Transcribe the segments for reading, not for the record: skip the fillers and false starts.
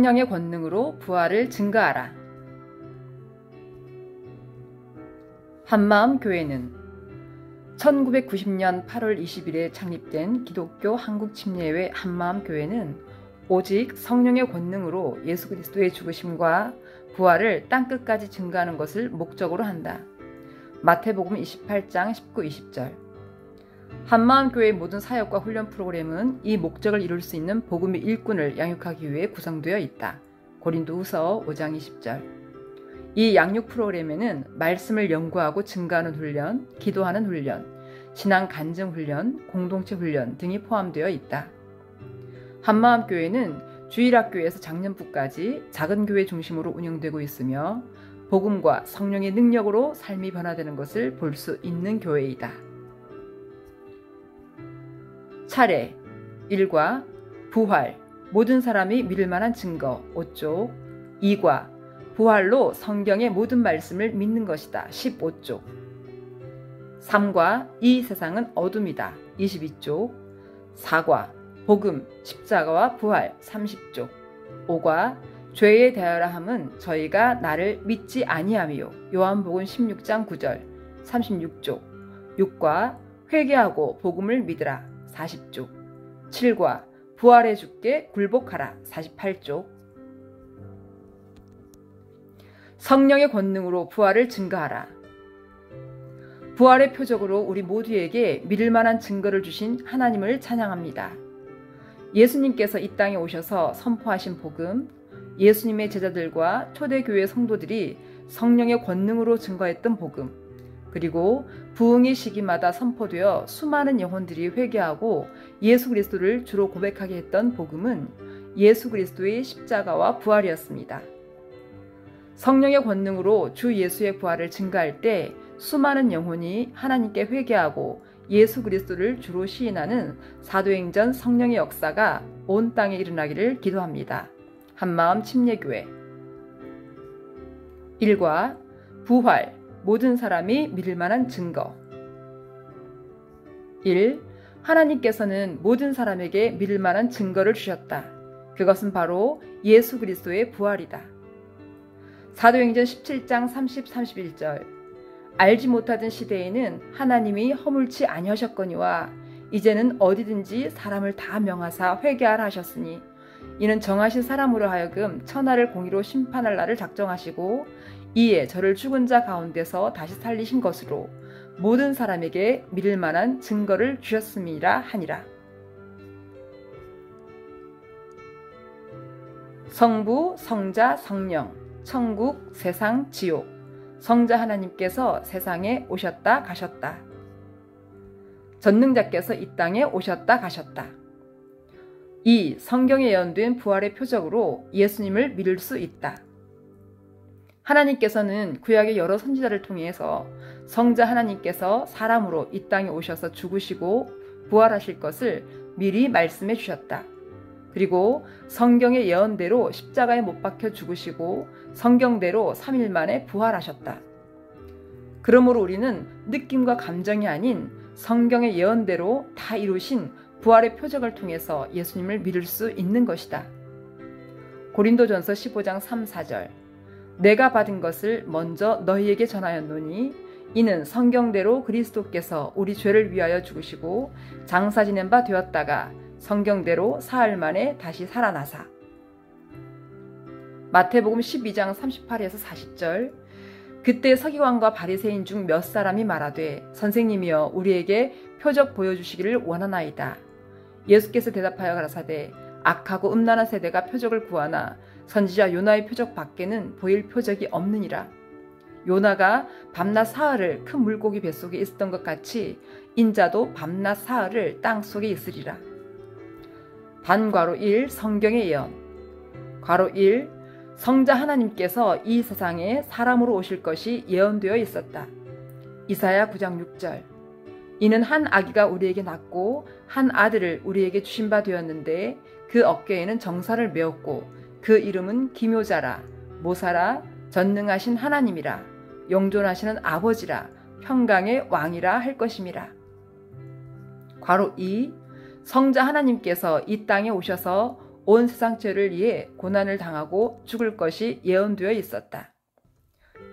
성령의 권능으로 부활을 증거하라. 한마음교회는 1990년 8월 20일에 창립된 기독교 한국침례회 한마음교회는 오직 성령의 권능으로 예수 그리스도의 죽으심과 부활을 땅끝까지 증거하는 것을 목적으로 한다. 마태복음 28장 19, 20절. 한마음교회의 모든 사역과 훈련 프로그램은 이 목적을 이룰 수 있는 복음의 일꾼을 양육하기 위해 구성되어 있다. 고린도후서 5장 20절. 이 양육 프로그램에는 말씀을 연구하고 증거하는 훈련, 기도하는 훈련, 신앙 간증 훈련, 공동체 훈련 등이 포함되어 있다. 한마음교회는 주일학교에서 장년부까지 작은 교회 중심으로 운영되고 있으며 복음과 성령의 능력으로 삶이 변화되는 것을 볼 수 있는 교회이다. 차례 1과 부활, 모든 사람이 믿을 만한 증거 5쪽 2과 부활로 성경의 모든 말씀을 믿는 것이다 15쪽 3과 이 세상은 어둠이다 22쪽 4과 복음, 십자가와 부활 30쪽 5과 죄에 대하여라 함은 저희가 나를 믿지 아니하미요 요한복음 16장 9절 36쪽 6과 회개하고 복음을 믿으라 40쪽 7과 부활의 주께 굴복하라 48쪽 성령의 권능으로 부활을 증거하라. 부활의 표적으로 우리 모두에게 믿을 만한 증거를 주신 하나님을 찬양합니다. 예수님께서 이 땅에 오셔서 선포하신 복음, 예수님의 제자들과 초대교회 성도들이 성령의 권능으로 증거했던 복음, 그리고 부흥의 시기마다 선포되어 수많은 영혼들이 회개하고 예수 그리스도를 주로 고백하게 했던 복음은 예수 그리스도의 십자가와 부활이었습니다. 성령의 권능으로 주 예수의 부활을 증거할 때 수많은 영혼이 하나님께 회개하고 예수 그리스도를 주로 시인하는 사도행전 성령의 역사가 온 땅에 일어나기를 기도합니다. 한마음 침례교회 1과 부활, 모든 사람이 믿을 만한 증거 1. 하나님께서는 모든 사람에게 믿을 만한 증거를 주셨다. 그것은 바로 예수 그리스도의 부활이다. 사도행전 17장 30, 31절 알지 못하던 시대에는 하나님이 허물치 아니하셨거니와 이제는 어디든지 사람을 다 명하사 회개하라 하셨으니 이는 정하신 사람으로 하여금 천하를 공의로 심판할 날을 작정하시고 이에 저를 죽은 자 가운데서 다시 살리신 것으로 모든 사람에게 믿을 만한 증거를 주셨음이라 하니라. 성부, 성자, 성령, 천국, 세상, 지옥, 성자 하나님께서 세상에 오셨다 가셨다. 전능자께서 이 땅에 오셨다 가셨다. 이 성경에 예언된 부활의 표적으로 예수님을 믿을 수 있다. 하나님께서는 구약의 여러 선지자를 통해서 성자 하나님께서 사람으로 이 땅에 오셔서 죽으시고 부활하실 것을 미리 말씀해 주셨다. 그리고 성경의 예언대로 십자가에 못 박혀 죽으시고 성경대로 3일 만에 부활하셨다. 그러므로 우리는 느낌과 감정이 아닌 성경의 예언대로 다 이루신 부활의 표적을 통해서 예수님을 믿을 수 있는 것이다. 고린도전서 15장 3, 4절 내가 받은 것을 먼저 너희에게 전하였노니 이는 성경대로 그리스도께서 우리 죄를 위하여 죽으시고 장사 지낸 바 되었다가 성경대로 사흘 만에 다시 살아나사. 마태복음 12장 38에서 40절 그때 서기관과 바리새인 중 몇 사람이 말하되 선생님이여 우리에게 표적 보여주시기를 원하나이다. 예수께서 대답하여 가라사대 악하고 음란한 세대가 표적을 구하나 선지자 요나의 표적 밖에는 보일 표적이 없느니라. 요나가 밤낮 사흘을 큰 물고기 뱃속에 있었던 것 같이 인자도 밤낮 사흘을 땅 속에 있으리라. 단괄호 1 성경의 예언 괄호 1 성자 하나님께서 이 세상에 사람으로 오실 것이 예언되어 있었다. 이사야 9장 6절 이는 한 아기가 우리에게 낳고 한 아들을 우리에게 주신 바 되었는데 그 어깨에는 정사를 메었고 그 이름은 기묘자라 모사라 전능하신 하나님이라 영존하시는 아버지라 평강의 왕이라 할 것임이라. 괄호 2 성자 하나님께서 이 땅에 오셔서 온 세상 죄를 위해 고난을 당하고 죽을 것이 예언되어 있었다.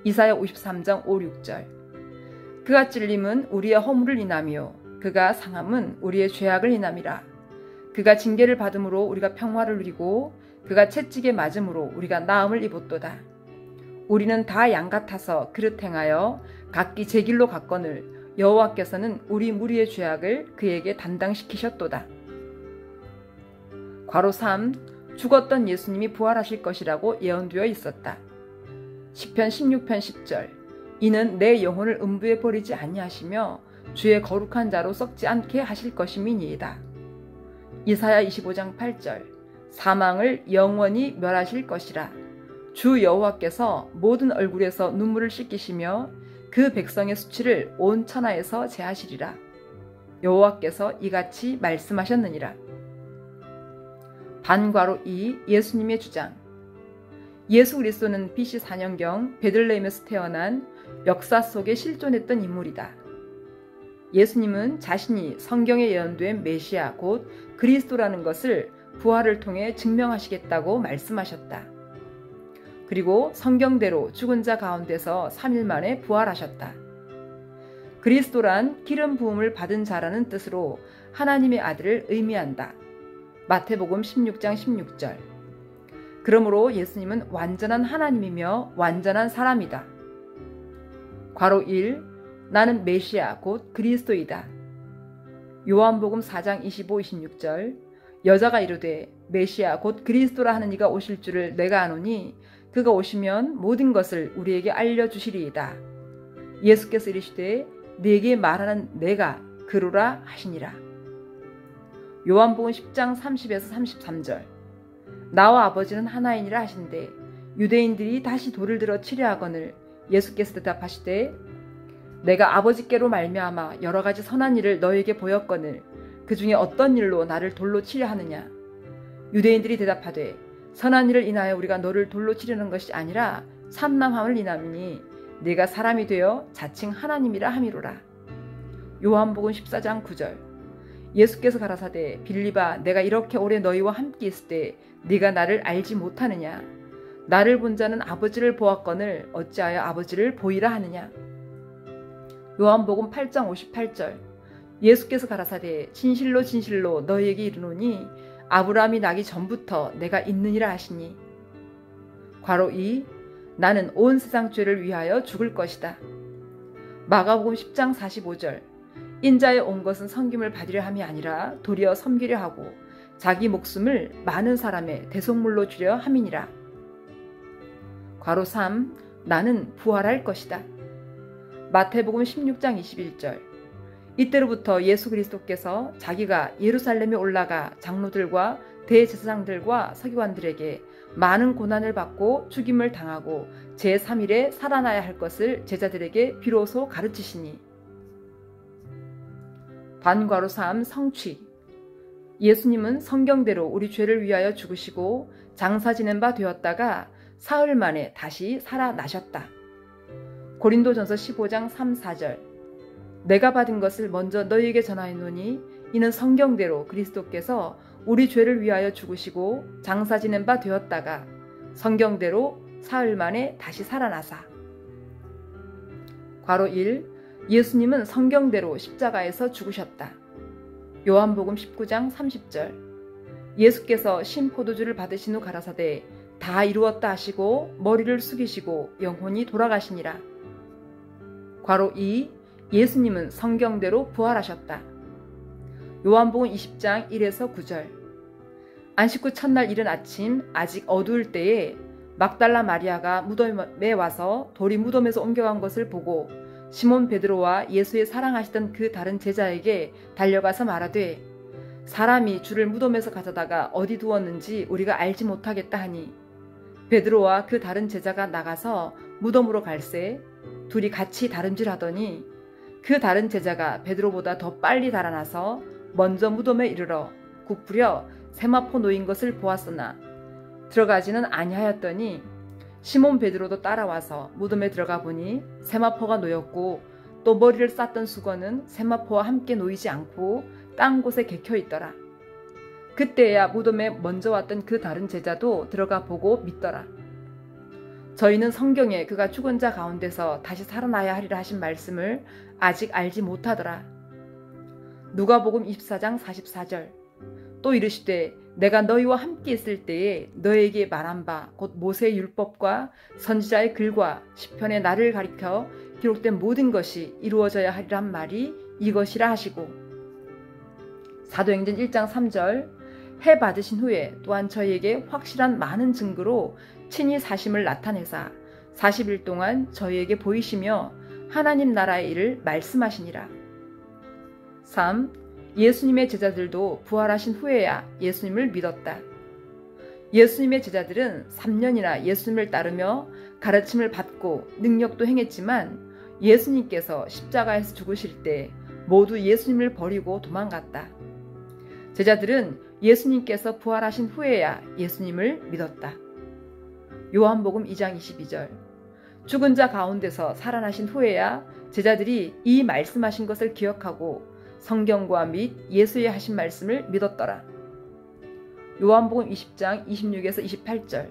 이사야 53장 5, 6절. 그가 찔림은 우리의 허물을 인하며 그가 상함은 우리의 죄악을 인함이라. 그가 징계를 받음으로 우리가 평화를 누리고 그가 채찍에 맞음으로 우리가 나음을 입었도다. 우리는 다 양 같아서 그릇 행하여 각기 제 길로 갔거늘 여호와께서는 우리 무리의 죄악을 그에게 담당시키셨도다. 괄호 3. 죽었던 예수님이 부활하실 것이라고 예언되어 있었다. 시편 16편 10절. 이는 내 영혼을 음부에 버리지 아니하시며 주의 거룩한 자로 썩지 않게 하실 것임이니이다. 이사야 25장 8절. 사망을 영원히 멸하실 것이라. 주 여호와께서 모든 얼굴에서 눈물을 씻기시며 그 백성의 수치를 온 천하에서 제하시리라. 여호와께서 이같이 말씀하셨느니라. 반괄호 2. 예수님의 주장. 예수 그리스도는 BC 4년경 베들레헴에서 태어난 역사 속에 실존했던 인물이다. 예수님은 자신이 성경에 예언된 메시아 곧 그리스도라는 것을 부활을 통해 증명하시겠다고 말씀하셨다. 그리고 성경대로 죽은 자 가운데서 3일 만에 부활하셨다. 그리스도란 기름 부음을 받은 자라는 뜻으로 하나님의 아들을 의미한다. 마태복음 16장 16절. 그러므로 예수님은 완전한 하나님이며 완전한 사람이다. 괄호 1. 나는 메시아 곧 그리스도이다. 요한복음 4장 25, 26절. 여자가 이르되 메시아 곧 그리스도라 하는 이가 오실 줄을 내가 아노니 그가 오시면 모든 것을 우리에게 알려주시리이다. 예수께서 이르시되 네게 말하는 내가 그로라 하시니라. 요한복음 10장 30에서 33절. 나와 아버지는 하나이니라 하신대 유대인들이 다시 돌을 들어 치려 하거늘 예수께서 대답하시되 내가 아버지께로 말미암아 여러 가지 선한 일을 너희에게 보였거늘 그 중에 어떤 일로 나를 돌로 치려 하느냐. 유대인들이 대답하되 선한 일을 인하여 우리가 너를 돌로 치려는 것이 아니라 참남함을 인함이니 네가 사람이 되어 자칭 하나님이라 함이로라. 요한복음 14장 9절. 예수께서 가라사대 빌립아 내가 이렇게 오래 너희와 함께 있을 때 네가 나를 알지 못하느냐. 나를 본 자는 아버지를 보았거늘 어찌하여 아버지를 보이라 하느냐. 요한복음 8장 58절. 예수께서 가라사대 진실로 진실로 너희에게 이르노니 아브라함이 나기 전부터 내가 있느니라 하시니. 괄호 2. 나는 온 세상 죄를 위하여 죽을 것이다. 마가복음 10장 45절. 인자에 온 것은 섬김을 받으려 함이 아니라 도리어 섬기려 하고 자기 목숨을 많은 사람의 대속물로 주려 함이니라. 괄호 3. 나는 부활할 것이다. 마태복음 16장 21절. 이때로부터 예수 그리스도께서 자기가 예루살렘에 올라가 장로들과 대제사장들과 서기관들에게 많은 고난을 받고 죽임을 당하고 제3일에 살아나야 할 것을 제자들에게 비로소 가르치시니. 반괄호 3. 성취. 예수님은 성경대로 우리 죄를 위하여 죽으시고 장사 지낸 바 되었다가 사흘 만에 다시 살아나셨다. 고린도전서 15장 3, 4절. 내가 받은 것을 먼저 너희에게 전하였노니 이는 성경대로 그리스도께서 우리 죄를 위하여 죽으시고 장사 지낸 바 되었다가 성경대로 사흘 만에 다시 살아나사. 괄호 1. 예수님은 성경대로 십자가에서 죽으셨다. 요한복음 19장 30절. 예수께서 신포도주를 받으신 후 가라사대 다 이루었다 하시고 머리를 숙이시고 영혼이 돌아가시니라. 괄호 2. 예수님은 성경대로 부활하셨다. 요한복음 20장 1에서 9절. 안식구 첫날 이른 아침 아직 어두울 때에 막달라 마리아가 무덤에 와서 돌이 무덤에서 옮겨간 것을 보고 시몬 베드로와 예수의 사랑하시던 그 다른 제자에게 달려가서 말하되 사람이 주를 무덤에서 가져다가 어디 두었는지 우리가 알지 못하겠다 하니 베드로와 그 다른 제자가 나가서 무덤으로 갈새 둘이 같이 다름질하더니 그 다른 제자가 베드로보다 더 빨리 달아나서 먼저 무덤에 이르러 굽부려 세마포 놓인 것을 보았으나 들어가지는 아니하였더니 시몬 베드로도 따라와서 무덤에 들어가 보니 세마포가 놓였고 또 머리를 쌌던 수건은 세마포와 함께 놓이지 않고 딴 곳에 개켜 있더라. 그때야 무덤에 먼저 왔던 그 다른 제자도 들어가 보고 믿더라. 저희는 성경에 그가 죽은 자 가운데서 다시 살아나야 하리라 하신 말씀을 아직 알지 못하더라. 누가복음 24장 44절. 또 이르시되 내가 너희와 함께 있을 때에 너희에게 말한 바 곧 모세의 율법과 선지자의 글과 시편의 나를 가리켜 기록된 모든 것이 이루어져야 하리란 말이 이것이라 하시고, 사도행전 1장 3절. 해 받으신 후에 또한 저희에게 확실한 많은 증거로 친히 사심을 나타내사 40일 동안 저희에게 보이시며 하나님 나라의 일을 말씀하시니라. 3. 예수님의 제자들도 부활하신 후에야 예수님을 믿었다. 예수님의 제자들은 3년이나 예수님을 따르며 가르침을 받고 능력도 행했지만 예수님께서 십자가에서 죽으실 때 모두 예수님을 버리고 도망갔다. 제자들은 예수님께서 부활하신 후에야 예수님을 믿었다. 요한복음 2장 22절. 죽은 자 가운데서 살아나신 후에야 제자들이 이 말씀하신 것을 기억하고 성경과 및 예수의 하신 말씀을 믿었더라. 요한복음 20장 26에서 28절.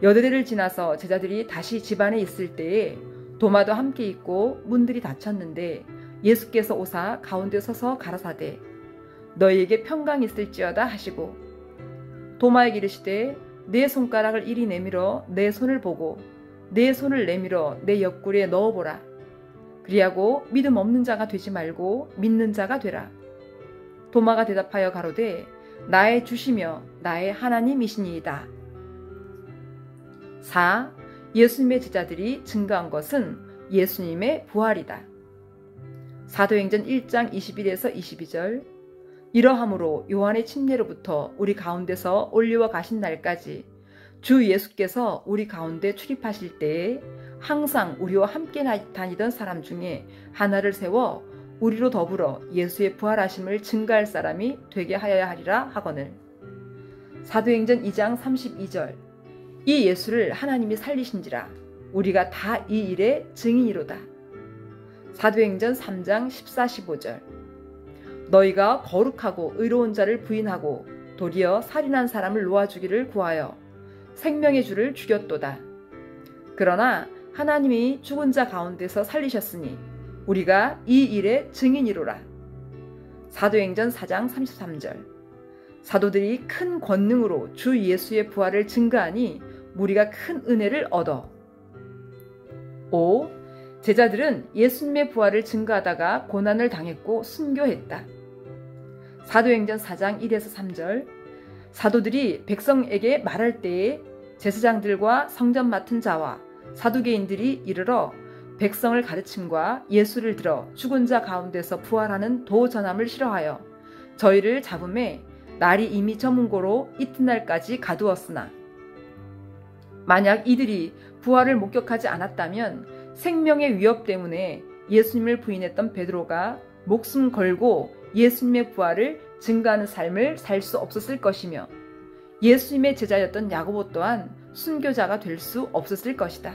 여드레를 지나서 제자들이 다시 집안에 있을 때에 도마도 함께 있고 문들이 닫혔는데 예수께서 오사 가운데 서서 가라사대 너희에게 평강이 있을지어다 하시고, 도마에게 이르시되 내 손가락을 이리 내밀어 내 손을 보고 내 손을 내밀어 내 옆구리에 넣어보라. 그리하고 믿음 없는 자가 되지 말고 믿는 자가 되라. 도마가 대답하여 가로되 나의 주시며 나의 하나님이시니이다. 4. 예수님의 제자들이 증거한 것은 예수님의 부활이다. 사도행전 1장 21에서 22절. 이러함으로 요한의 침례로부터 우리 가운데서 올리워 가신 날까지 주 예수께서 우리 가운데 출입하실 때에 항상 우리와 함께 다니던 사람 중에 하나를 세워 우리로 더불어 예수의 부활하심을 증거할 사람이 되게 하여야 하리라 하거늘. 사도행전 2장 32절. 이 예수를 하나님이 살리신지라 우리가 다 이 일의 증인이로다. 사도행전 3장 14, 15절. 너희가 거룩하고 의로운 자를 부인하고 도리어 살인한 사람을 놓아주기를 구하여 생명의 주를 죽였도다. 그러나 하나님이 죽은 자 가운데서 살리셨으니 우리가 이 일의 증인이로라. 사도행전 4장 33절. 사도들이 큰 권능으로 주 예수의 부활을 증거하니 우리가 큰 은혜를 얻어. 5. 제자들은 예수님의 부활을 증거하다가 고난을 당했고 순교했다. 사도행전 4장 1에서 3절. 사도들이 백성에게 말할 때에 제사장들과 성전 맡은 자와 사두개인들이 이르러 백성을 가르침과 예수를 들어 죽은 자 가운데서 부활하는 도 전함을 싫어하여 저희를 잡음에 날이 이미 저문고로 이튿날까지 가두었으나, 만약 이들이 부활을 목격하지 않았다면 생명의 위협 때문에 예수님을 부인했던 베드로가 목숨 걸고 예수님의 부활을 증거하는 삶을 살 수 없었을 것이며 예수님의 제자였던 야고보 또한 순교자가 될 수 없었을 것이다.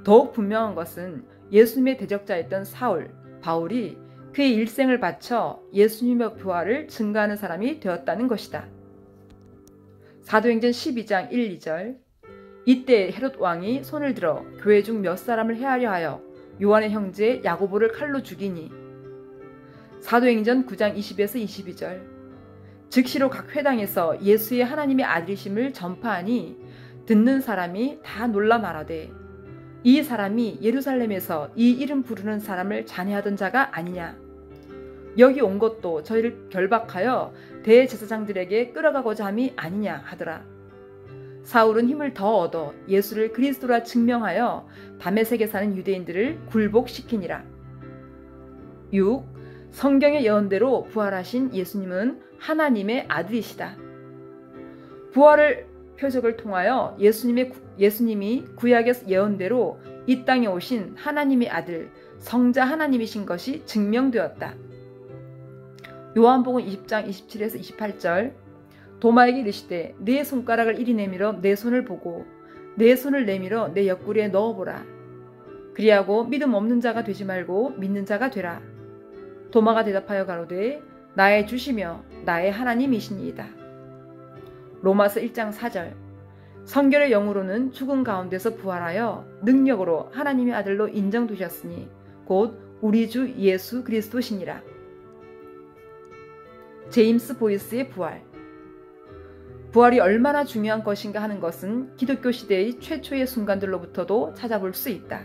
더욱 분명한 것은 예수님의 대적자였던 사울, 바울이 그의 일생을 바쳐 예수님의 부활을 증거하는 사람이 되었다는 것이다. 사도행전 12장 1, 2절. 이때 헤롯 왕이 손을 들어 교회 중 몇 사람을 해하려 하여 요한의 형제 야고보를 칼로 죽이니. 사도행전 9장 20에서 22절. 즉시로 각 회당에서 예수의 하나님의 아들이심을 전파하니 듣는 사람이 다 놀라 말하되 이 사람이 예루살렘에서 이 이름 부르는 사람을 잔해하던 자가 아니냐. 여기 온 것도 저희를 결박하여 대제사장들에게 끌어가고자 함이 아니냐 하더라. 사울은 힘을 더 얻어 예수를 그리스도라 증명하여 다메섹에 사는 유대인들을 굴복시키니라. 6. 성경의 예언대로 부활하신 예수님은 하나님의 아들이시다. 부활을 표적을 통하여 예수님이 구약의 예언대로 이 땅에 오신 하나님의 아들, 성자 하나님이신 것이 증명되었다. 요한복음 20장 27에서 28절. 도마에게 이르시되 네 손가락을 이리 내밀어 내 손을 보고 내 손을 내밀어 내 옆구리에 넣어보라. 그리하고 믿음 없는 자가 되지 말고 믿는 자가 되라. 도마가 대답하여 가로되 나의 주시며 나의 하나님이시니이다. 로마서 1장 4절. 성결의 영으로는 죽은 가운데서 부활하여 능력으로 하나님의 아들로 인정되셨으니 곧 우리 주 예수 그리스도시니라. 제임스 보이스의 부활. 부활이 얼마나 중요한 것인가 하는 것은 기독교 시대의 최초의 순간들로부터도 찾아볼 수 있다.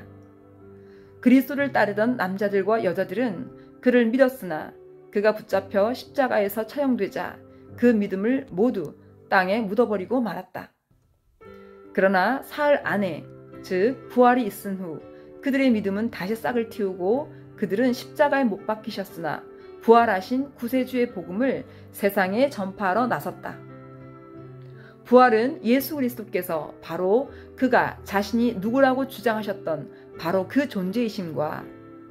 그리스도를 따르던 남자들과 여자들은 그를 믿었으나 그가 붙잡혀 십자가에서 처형되자 그 믿음을 모두 땅에 묻어버리고 말았다. 그러나 사흘 안에, 즉 부활이 있은 후 그들의 믿음은 다시 싹을 틔우고 그들은 십자가에 못 박히셨으나 부활하신 구세주의 복음을 세상에 전파하러 나섰다. 부활은 예수 그리스도께서 바로 그가 자신이 누구라고 주장하셨던 바로 그 존재이심과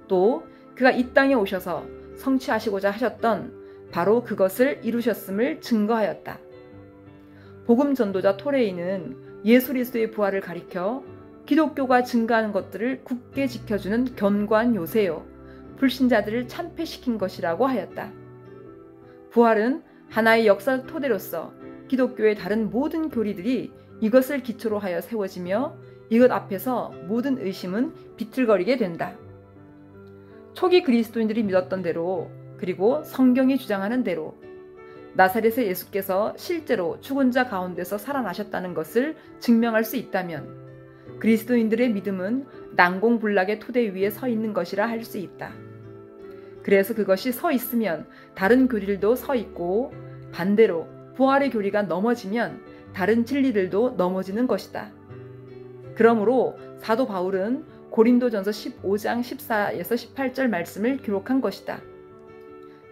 또 그가 이 땅에 오셔서 성취하시고자 하셨던 바로 그것을 이루셨음을 증거하였다. 복음 전도자 토레이는 예수 그리스도의 부활을 가리켜 기독교가 증거하는 것들을 굳게 지켜주는 견고한 요새요, 불신자들을 참패시킨 것이라고 하였다. 부활은 하나의 역사 토대로서 기독교의 다른 모든 교리들이 이것을 기초로 하여 세워지며 이것 앞에서 모든 의심은 비틀거리게 된다. 초기 그리스도인들이 믿었던 대로 그리고 성경이 주장하는 대로 나사렛의 예수께서 실제로 죽은 자 가운데서 살아나셨다는 것을 증명할 수 있다면 그리스도인들의 믿음은 난공불락의 토대 위에 서 있는 것이라 할 수 있다. 그래서 그것이 서 있으면 다른 교리들도 서 있고 반대로 부활의 교리가 넘어지면 다른 진리들도 넘어지는 것이다. 그러므로 사도 바울은 고린도전서 15장 14에서 18절 말씀을 기록한 것이다.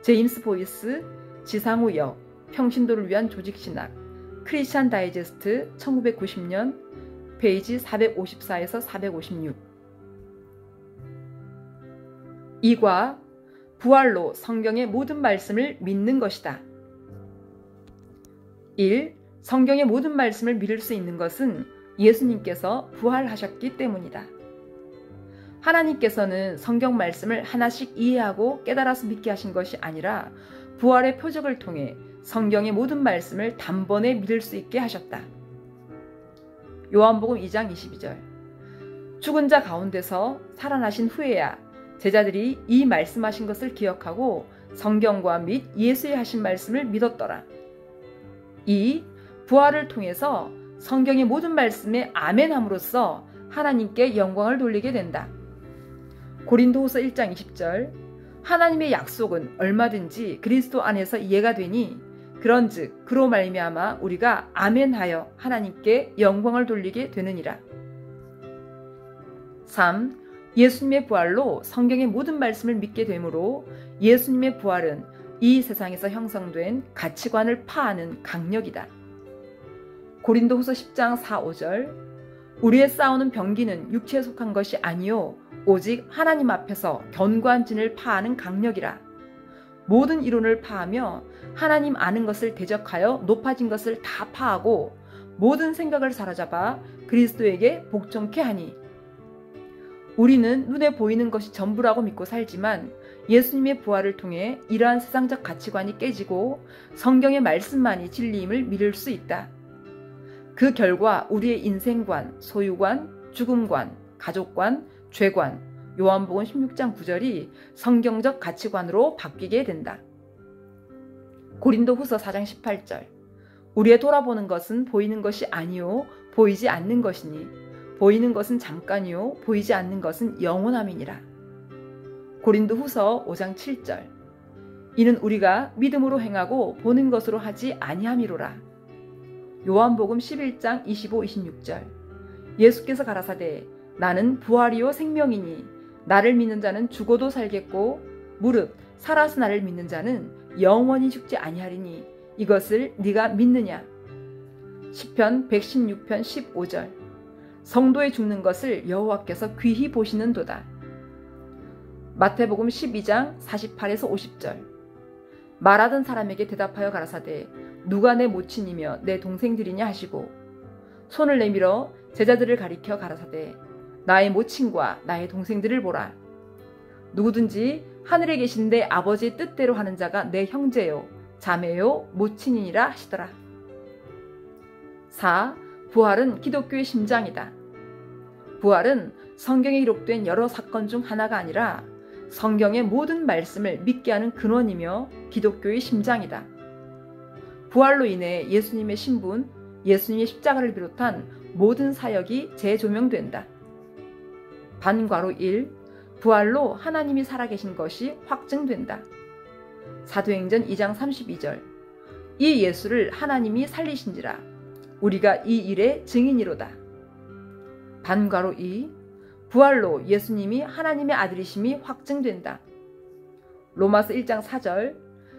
제임스 보이스, 지상우 역, 평신도를 위한 조직신학, 크리스찬 다이제스트 1990년 페이지 454에서 456. 2과 부활로 성경의 모든 말씀을 믿는 것이다. 1. 성경의 모든 말씀을 믿을 수 있는 것은 예수님께서 부활하셨기 때문이다. 하나님께서는 성경 말씀을 하나씩 이해하고 깨달아서 믿게 하신 것이 아니라 부활의 표적을 통해 성경의 모든 말씀을 단번에 믿을 수 있게 하셨다. 요한복음 2장 22절. 죽은 자 가운데서 살아나신 후에야 제자들이 이 말씀하신 것을 기억하고 성경과 및 예수의 하신 말씀을 믿었더라. 2. 부활을 통해서 성경의 모든 말씀에 아멘함으로써 하나님께 영광을 돌리게 된다. 고린도후서 1장 20절. 하나님의 약속은 얼마든지 그리스도 안에서 이해가 되니 그런즉 그로 말미암아 우리가 아멘하여 하나님께 영광을 돌리게 되느니라. 3. 예수님의 부활로 성경의 모든 말씀을 믿게 되므로 예수님의 부활은 이 세상에서 형성된 가치관을 파하는 강력이다. 고린도후서 10장 4, 5절. 우리의 싸우는 병기는 육체에 속한 것이 아니요 오직 하나님 앞에서 견고한 진을 파하는 강력이라. 모든 이론을 파하며 하나님 아는 것을 대적하여 높아진 것을 다 파하고 모든 생각을 사로잡아 그리스도에게 복종케 하니. 우리는 눈에 보이는 것이 전부라고 믿고 살지만 예수님의 부활을 통해 이러한 세상적 가치관이 깨지고 성경의 말씀만이 진리임을 믿을 수 있다. 그 결과 우리의 인생관, 소유관, 죽음관, 가족관, 죄관, 요한복음 16장 9절이 성경적 가치관으로 바뀌게 된다. 고린도후서 4장 18절. 우리의 돌아보는 것은 보이는 것이 아니요 보이지 않는 것이니 보이는 것은 잠깐이요 보이지 않는 것은 영원함이니라. 고린도후서 5장 7절. 이는 우리가 믿음으로 행하고 보는 것으로 하지 아니함이로라. 요한복음 11장 25, 26절. 예수께서 가라사대 나는 부활이요 생명이니 나를 믿는 자는 죽어도 살겠고 무릇 살아서 나를 믿는 자는 영원히 죽지 아니하리니 이것을 네가 믿느냐. 시편 116편 15절. 성도의 죽는 것을 여호와께서 귀히 보시는도다. 마태복음 12장 48에서 50절. 말하던 사람에게 대답하여 가라사대 누가 내 모친이며 내 동생들이냐 하시고 손을 내밀어 제자들을 가리켜 가라사대 나의 모친과 나의 동생들을 보라. 누구든지 하늘에 계신 내 아버지의 뜻대로 하는 자가 내 형제요 자매요 모친이니라 하시더라. 4. 부활은 기독교의 심장이다. 부활은 성경에 기록된 여러 사건 중 하나가 아니라 성경의 모든 말씀을 믿게 하는 근원이며 기독교의 심장이다. 부활로 인해 예수님의 신분, 예수님의 십자가를 비롯한 모든 사역이 재조명된다. 반괄호 1. 부활로 하나님이 살아계신 것이 확증된다. 사도행전 2장 32절. 이 예수를 하나님이 살리신지라 우리가 이 일의 증인이로다. 반괄호 2. 부활로 예수님이 하나님의 아들이심이 확증된다. 로마서 1장 4절.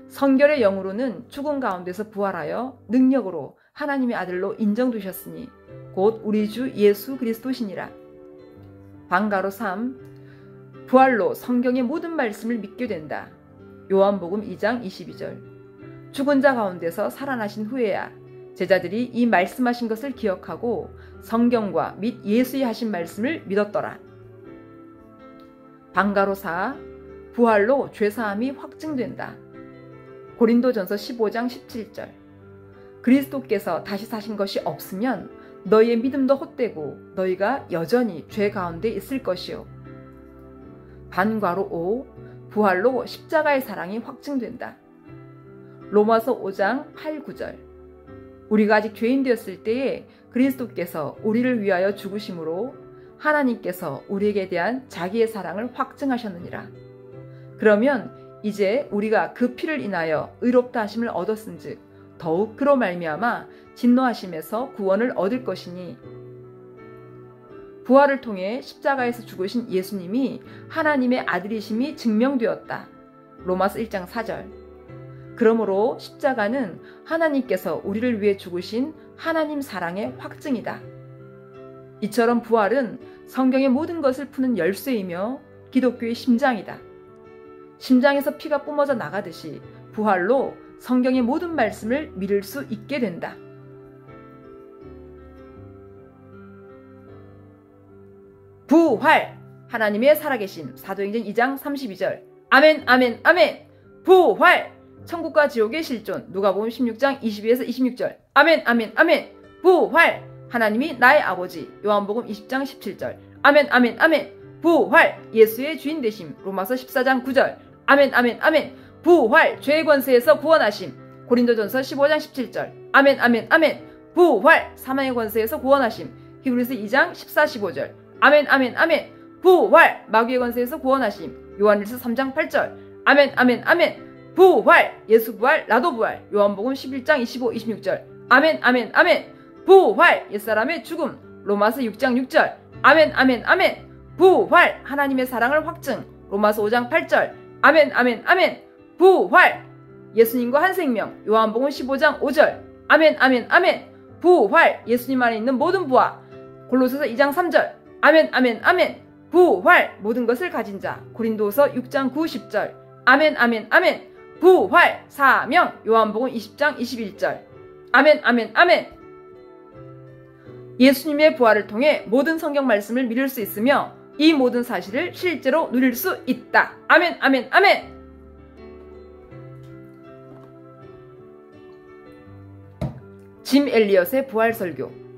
성결의 영으로는 죽은 가운데서 부활하여 능력으로 하나님의 아들로 인정되셨으니 곧 우리 주 예수 그리스도시니라. 반괄호 3. 부활로 성경의 모든 말씀을 믿게 된다. 요한복음 2장 22절. 죽은 자 가운데서 살아나신 후에야 제자들이 이 말씀하신 것을 기억하고 성경과 및 예수의 하신 말씀을 믿었더라. 반괄호 4. 부활로 죄사함이 확증된다. 고린도전서 15장 17절. 그리스도께서 다시 사신 것이 없으면 너희의 믿음도 헛되고 너희가 여전히 죄 가운데 있을 것이요. 반괄호 5. 부활로 십자가의 사랑이 확증된다. 로마서 5장 8, 9절. 우리가 아직 죄인 되었을 때에 그리스도께서 우리를 위하여 죽으심으로 하나님께서 우리에게 대한 자기의 사랑을 확증하셨느니라. 그러면 이제 우리가 그 피를 인하여 의롭다 하심을 얻었은즉 더욱 그로 말미암아 진노하심에서 구원을 얻을 것이니 부활을 통해 십자가에서 죽으신 예수님이 하나님의 아들이심이 증명되었다. 로마서 1장 4절. 그러므로 십자가는 하나님께서 우리를 위해 죽으신 하나님 사랑의 확증이다. 이처럼 부활은 성경의 모든 것을 푸는 열쇠이며 기독교의 심장이다. 심장에서 피가 뿜어져 나가듯이 부활로 성경의 모든 말씀을 믿을 수 있게 된다. 부활! 하나님의 살아계심. 사도행전 2장 32절. 아멘 아멘 아멘. 부활! 천국과 지옥의 실존. 누가복음 16장 22에서 26절. 아멘 아멘 아멘. 부활! 하나님이 나의 아버지. 요한복음 20장 17절. 아멘 아멘 아멘. 부활! 예수의 주인 되심. 로마서 14장 9절. 아멘 아멘 아멘. 부활! 죄의 권세에서 구원하심. 고린도전서 15장 17절. 아멘 아멘 아멘. 부활! 사망의 권세에서 구원하심. 히브리서 2장 14, 15절. 아멘 아멘 아멘. 부활! 마귀의 권세에서 구원하심. 요한일서 3장 8절. 아멘 아멘 아멘. 부활! 예수 부활, 나도 부활. 요한복음 11장 25, 26절. 아멘 아멘 아멘. 부활! 옛사람의 죽음. 로마서 6장 6절. 아멘 아멘 아멘. 부활! 하나님의 사랑을 확증. 로마서 5장 8절. 아멘 아멘 아멘. 부활! 예수님과 한 생명. 요한복음 15장 5절. 아멘 아멘 아멘. 부활! 예수님 안에 있는 모든 부하. 골로새서 2장 3절. 아멘 아멘 아멘. 부활! 모든 것을 가진 자. 고린도서 6장 9, 10절. 아멘 아멘 아멘. 부활! 사명. 요한복음 20장 21절. 아멘 아멘 아멘. 예수님의 부활을 통해 모든 성경 말씀을 믿을 수 있으며 이 모든 사실을 실제로 누릴 수 있다. 아멘 아멘 아멘. 짐 엘리엇의 부활 설교.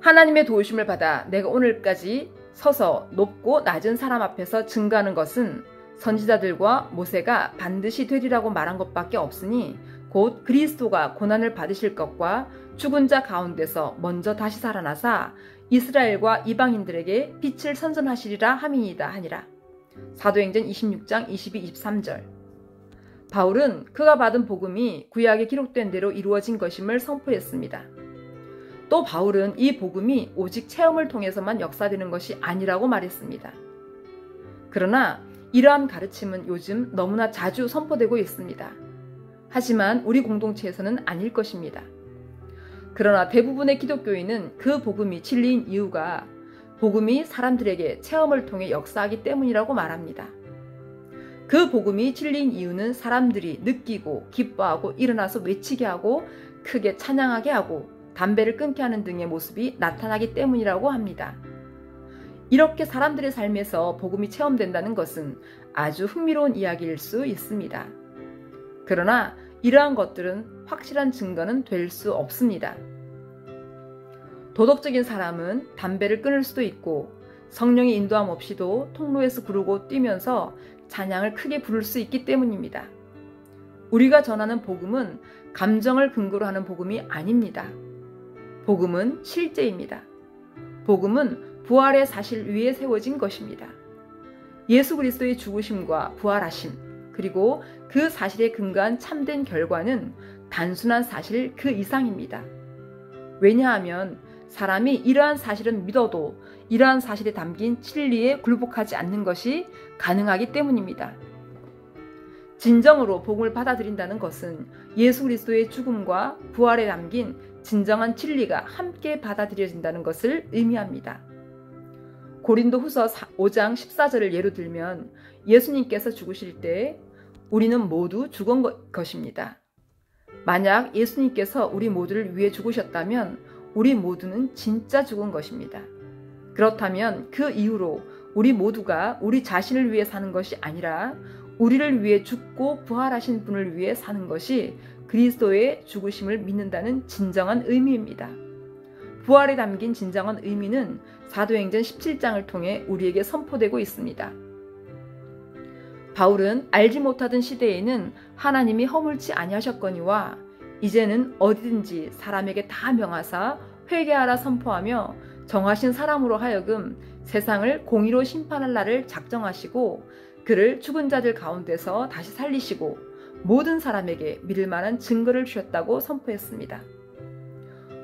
하나님의 도우심을 받아 내가 오늘까지 서서 높고 낮은 사람 앞에서 증거하는 것은 선지자들과 모세가 반드시 되리라고 말한 것밖에 없으니 곧 그리스도가 고난을 받으실 것과 죽은 자 가운데서 먼저 다시 살아나사 이스라엘과 이방인들에게 빛을 선전하시리라 함이니이다 하니라. 사도행전 26장 22, 23절. 바울은 그가 받은 복음이 구약에 기록된 대로 이루어진 것임을 선포했습니다. 또 바울은 이 복음이 오직 체험을 통해서만 역사되는 것이 아니라고 말했습니다. 그러나 이러한 가르침은 요즘 너무나 자주 선포되고 있습니다. 하지만 우리 공동체에서는 아닐 것입니다. 그러나 대부분의 기독교인은 그 복음이 진리인 이유가 복음이 사람들에게 체험을 통해 역사하기 때문이라고 말합니다. 그 복음이 진리인 이유는 사람들이 느끼고 기뻐하고 일어나서 외치게 하고 크게 찬양하게 하고 담배를 끊게 하는 등의 모습이 나타나기 때문이라고 합니다. 이렇게 사람들의 삶에서 복음이 체험된다는 것은 아주 흥미로운 이야기일 수 있습니다. 그러나 이러한 것들은 확실한 증거는 될 수 없습니다. 도덕적인 사람은 담배를 끊을 수도 있고 성령의 인도함 없이도 통로에서 구르고 뛰면서 찬양을 크게 부를 수 있기 때문입니다. 우리가 전하는 복음은 감정을 근거로 하는 복음이 아닙니다. 복음은 실제입니다. 복음은 부활의 사실 위에 세워진 것입니다. 예수 그리스도의 죽으심과 부활하심, 그리고 그 사실에 근거한 참된 결과는 단순한 사실 그 이상입니다. 왜냐하면 사람이 이러한 사실은 믿어도 이러한 사실에 담긴 진리에 굴복하지 않는 것이 가능하기 때문입니다. 진정으로 복음을 받아들인다는 것은 예수 그리스도의 죽음과 부활에 담긴 진정한 진리가 함께 받아들여진다는 것을 의미합니다. 고린도후서 5장 14절을 예로 들면 예수님께서 죽으실 때 우리는 모두 죽은 것입니다. 만약 예수님께서 우리 모두를 위해 죽으셨다면 우리 모두는 진짜 죽은 것입니다. 그렇다면 그 이후로 우리 모두가 우리 자신을 위해 사는 것이 아니라 우리를 위해 죽고 부활하신 분을 위해 사는 것이 그리스도의 죽으심을 믿는다는 진정한 의미입니다. 부활에 담긴 진정한 의미는 사도행전 17장을 통해 우리에게 선포되고 있습니다. 바울은 알지 못하던 시대에는 하나님이 허물지 아니하셨거니와 이제는 어디든지 사람에게 다 명하사 회개하라 선포하며 정하신 사람으로 하여금 세상을 공의로 심판할 날을 작정하시고 그를 죽은 자들 가운데서 다시 살리시고 모든 사람에게 믿을 만한 증거를 주셨다고 선포했습니다.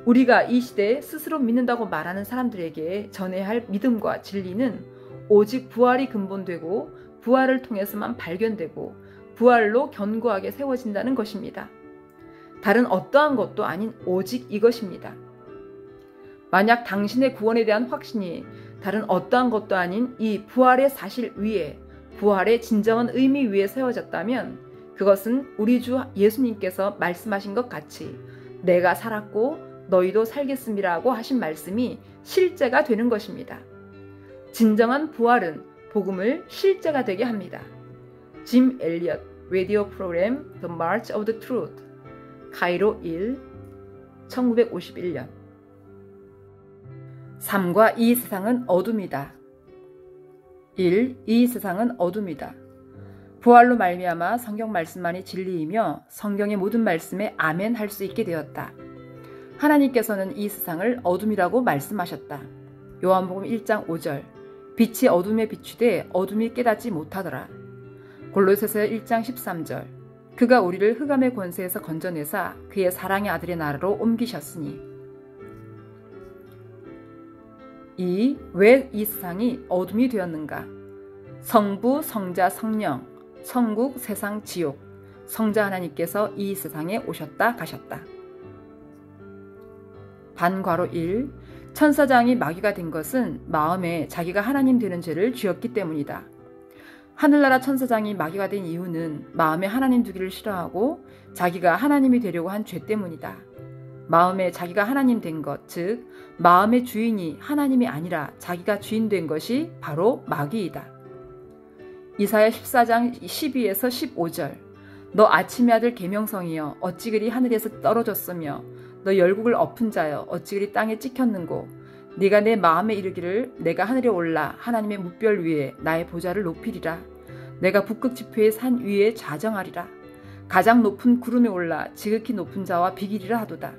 우리가 이 시대에 스스로 믿는다고 말하는 사람들에게 전해야 할 믿음과 진리는 오직 부활이 근본되고 부활을 통해서만 발견되고 부활로 견고하게 세워진다는 것입니다. 다른 어떠한 것도 아닌 오직 이것입니다. 만약 당신의 구원에 대한 확신이 다른 어떠한 것도 아닌 이 부활의 사실 위에, 부활의 진정한 의미 위에 세워졌다면 그것은 우리 주 예수님께서 말씀하신 것 같이 내가 살았고 너희도 살겠음이라고 하신 말씀이 실제가 되는 것입니다. 진정한 부활은 복음을 실제가 되게 합니다. 짐 엘리엇 라디오 프로그램 The March of the Truth 카이로 1 1951년 3과 이 세상은 어둠이다. 1. 이 세상은 어둠이다. 부활로 말미암아 성경 말씀만이 진리이며 성경의 모든 말씀에 아멘 할 수 있게 되었다. 하나님께서는 이 세상을 어둠이라고 말씀하셨다. 요한복음 1장 5절 빛이 어둠에 비추되 어둠이 깨닫지 못하더라. 골로새서 1장 13절 그가 우리를 흑암의 권세에서 건져내사 그의 사랑의 아들의 나라로 옮기셨으니. 왜 이 세상이 어둠이 되었는가? 성부, 성자, 성령, 천국, 세상, 지옥, 성자 하나님께서 이 세상에 오셨다 가셨다. 반괄호 1. 천사장이 마귀가 된 것은 마음에 자기가 하나님 되는 죄를 지었기 때문이다. 하늘나라 천사장이 마귀가 된 이유는 마음에 하나님 두기를 싫어하고 자기가 하나님이 되려고 한 죄 때문이다. 마음에 자기가 하나님 된 것, 즉 마음의 주인이 하나님이 아니라 자기가 주인 된 것이 바로 마귀이다. 이사야 14장 12에서 15절 너 아침의 아들 계명성이여 어찌 그리 하늘에서 떨어졌으며 너 열국을 엎은 자여 어찌 그리 땅에 찍혔는고 네가 내 마음에 이르기를 내가 하늘에 올라 하나님의 뭇별 위에 나의 보좌를 높이리라. 내가 북극 지표의 산 위에 좌정하리라. 가장 높은 구름에 올라 지극히 높은 자와 비기리라 하도다.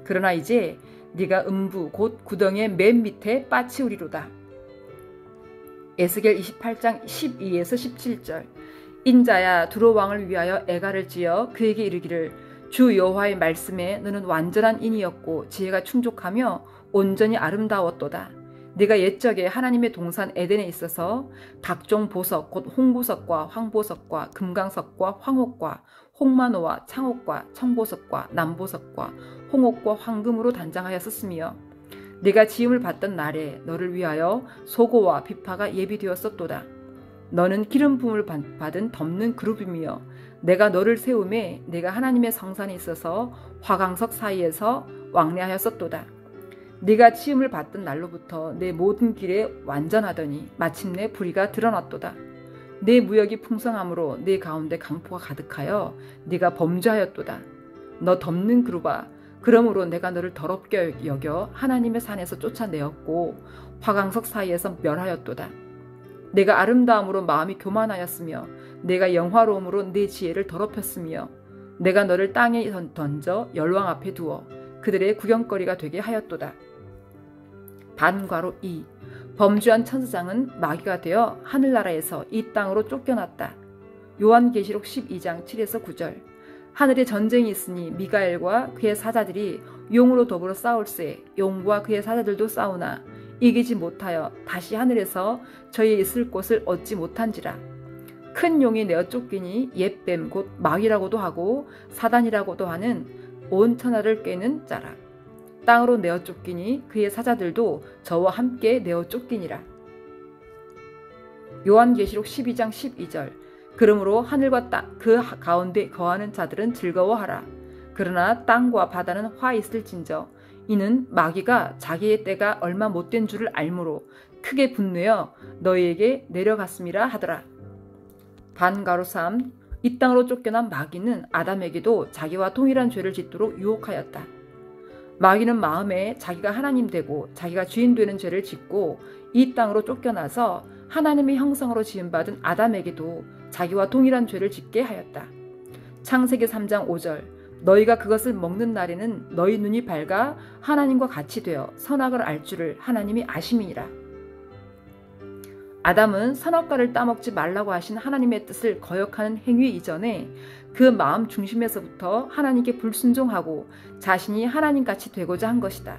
그러나 이제 네가 음부 곧 구덩이의 맨 밑에 빠치우리로다. 에스겔 28장 12에서 17절 인자야 두로 왕을 위하여 애가를 지어 그에게 이르기를 주 여호와의 말씀에 너는 완전한 인이었고 지혜가 충족하며 온전히 아름다웠도다. 네가 옛적에 하나님의 동산 에덴에 있어서 각종 보석 곧 홍보석과 황보석과 금강석과 황옥과 홍마노와 창옥과 청보석과 남보석과 홍옥과 황금으로 단장하였었으며 네가 지음을 받던 날에 너를 위하여 소고와 비파가 예비되었었도다. 너는 기름 부음을 받은 덮는 그룹이며 내가 너를 세움에 내가 하나님의 성산에 있어서 화강석 사이에서 왕래하였었도다. 네가 지음을 받던 날로부터 내 모든 길에 완전하더니 마침내 불의가 드러났도다. 내 무역이 풍성함으로 네 가운데 강포가 가득하여 네가 범죄하였도다. 너 덮는 그루바, 그러므로 내가 너를 더럽게 여겨 하나님의 산에서 쫓아내었고 화강석 사이에서 멸하였도다. 내가 아름다움으로 마음이 교만하였으며 내가 영화로움으로 네 지혜를 더럽혔으며 내가 너를 땅에 던져 열왕 앞에 두어 그들의 구경거리가 되게 하였도다. 반괄호 2. 범죄한 천사장은 마귀가 되어 하늘나라에서 이 땅으로 쫓겨났다. 요한계시록 12장 7에서 9절. 하늘에 전쟁이 있으니 미가엘과 그의 사자들이 용으로 더불어 싸울세 용과 그의 사자들도 싸우나 이기지 못하여 다시 하늘에서 저희 있을 곳을 얻지 못한지라. 큰 용이 내어 쫓기니 옛뱀 곧 마귀라고도 하고 사단이라고도 하는 온 천하를 꿰는 자라. 땅으로 내어 쫓기니 그의 사자들도 저와 함께 내어 쫓기니라. 요한계시록 12장 12절. 그러므로 하늘과 땅 그 가운데 거하는 자들은 즐거워하라. 그러나 땅과 바다는 화 있을진저 이는 마귀가 자기의 때가 얼마 못된 줄을 알므로 크게 분노하여 너희에게 내려갔음이라 하더라. 반괄호 3. 이 땅으로 쫓겨난 마귀는 아담에게도 자기와 동일한 죄를 짓도록 유혹하였다. 마귀는 마음에 자기가 하나님 되고 자기가 주인 되는 죄를 짓고 이 땅으로 쫓겨나서 하나님의 형상으로 지음받은 아담에게도 자기와 동일한 죄를 짓게 하였다. 창세기 3장 5절. 너희가 그것을 먹는 날에는 너희 눈이 밝아 하나님과 같이 되어 선악을 알 줄을 하나님이 아심이니라. 아담은 선악과를 따먹지 말라고 하신 하나님의 뜻을 거역하는 행위 이전에 그 마음 중심에서부터 하나님께 불순종하고 자신이 하나님같이 되고자 한 것이다.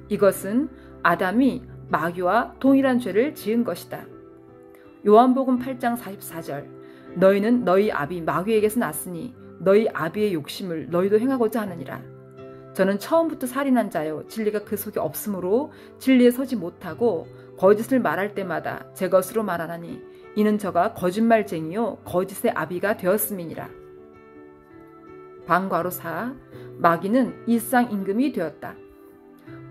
이것은 아담이 마귀와 동일한 죄를 지은 것이다. 요한복음 8장 44절. 너희는 너희 아비 마귀에게서 났으니 너희 아비의 욕심을 너희도 행하고자 하느니라. 저는 처음부터 살인한 자요 진리가 그 속에 없으므로 진리에 서지 못하고 거짓을 말할 때마다 제 것으로 말하나니 이는 저가 거짓말쟁이요 거짓의 아비가 되었음이니라. 반괄호 4. 마귀는 일상 임금이 되었다.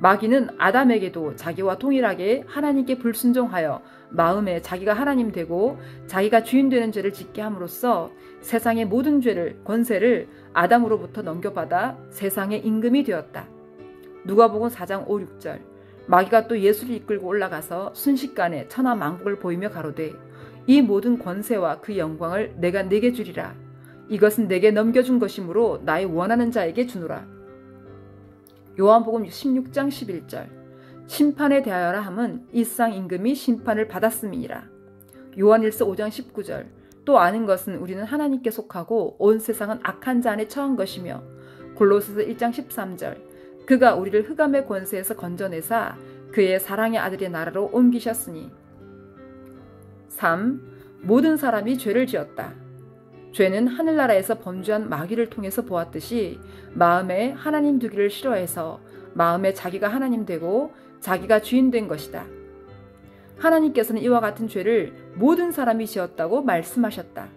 마귀는 아담에게도 자기와 동일하게 하나님께 불순종하여 마음에 자기가 하나님 되고 자기가 주인 되는 죄를 짓게 함으로써 세상의 모든 죄를 권세를 아담으로부터 넘겨받아 세상의 임금이 되었다. 누가복음 4장 5, 6절. 마귀가 또 예수를 이끌고 올라가서 순식간에 천하만국을 보이며 가로되 이 모든 권세와 그 영광을 내가 네게 주리라. 이것은 내게 넘겨준 것이므로 나의 원하는 자에게 주노라. 요한복음 16장 11절. 심판에 대하여라 함은 일상 임금이 심판을 받았음이니라. 요한일서 5장 19절. 또 아는 것은 우리는 하나님께 속하고 온 세상은 악한 자 안에 처한 것이며 골로새서 1장 13절. 그가 우리를 흑암의 권세에서 건져내사 그의 사랑의 아들의 나라로 옮기셨으니. 3. 모든 사람이 죄를 지었다. 죄는 하늘나라에서 범죄한 마귀를 통해서 보았듯이 마음에 하나님 두기를 싫어해서 마음에 자기가 하나님 되고 자기가 주인 된 것이다. 하나님께서는 이와 같은 죄를 모든 사람이 지었다고 말씀하셨다.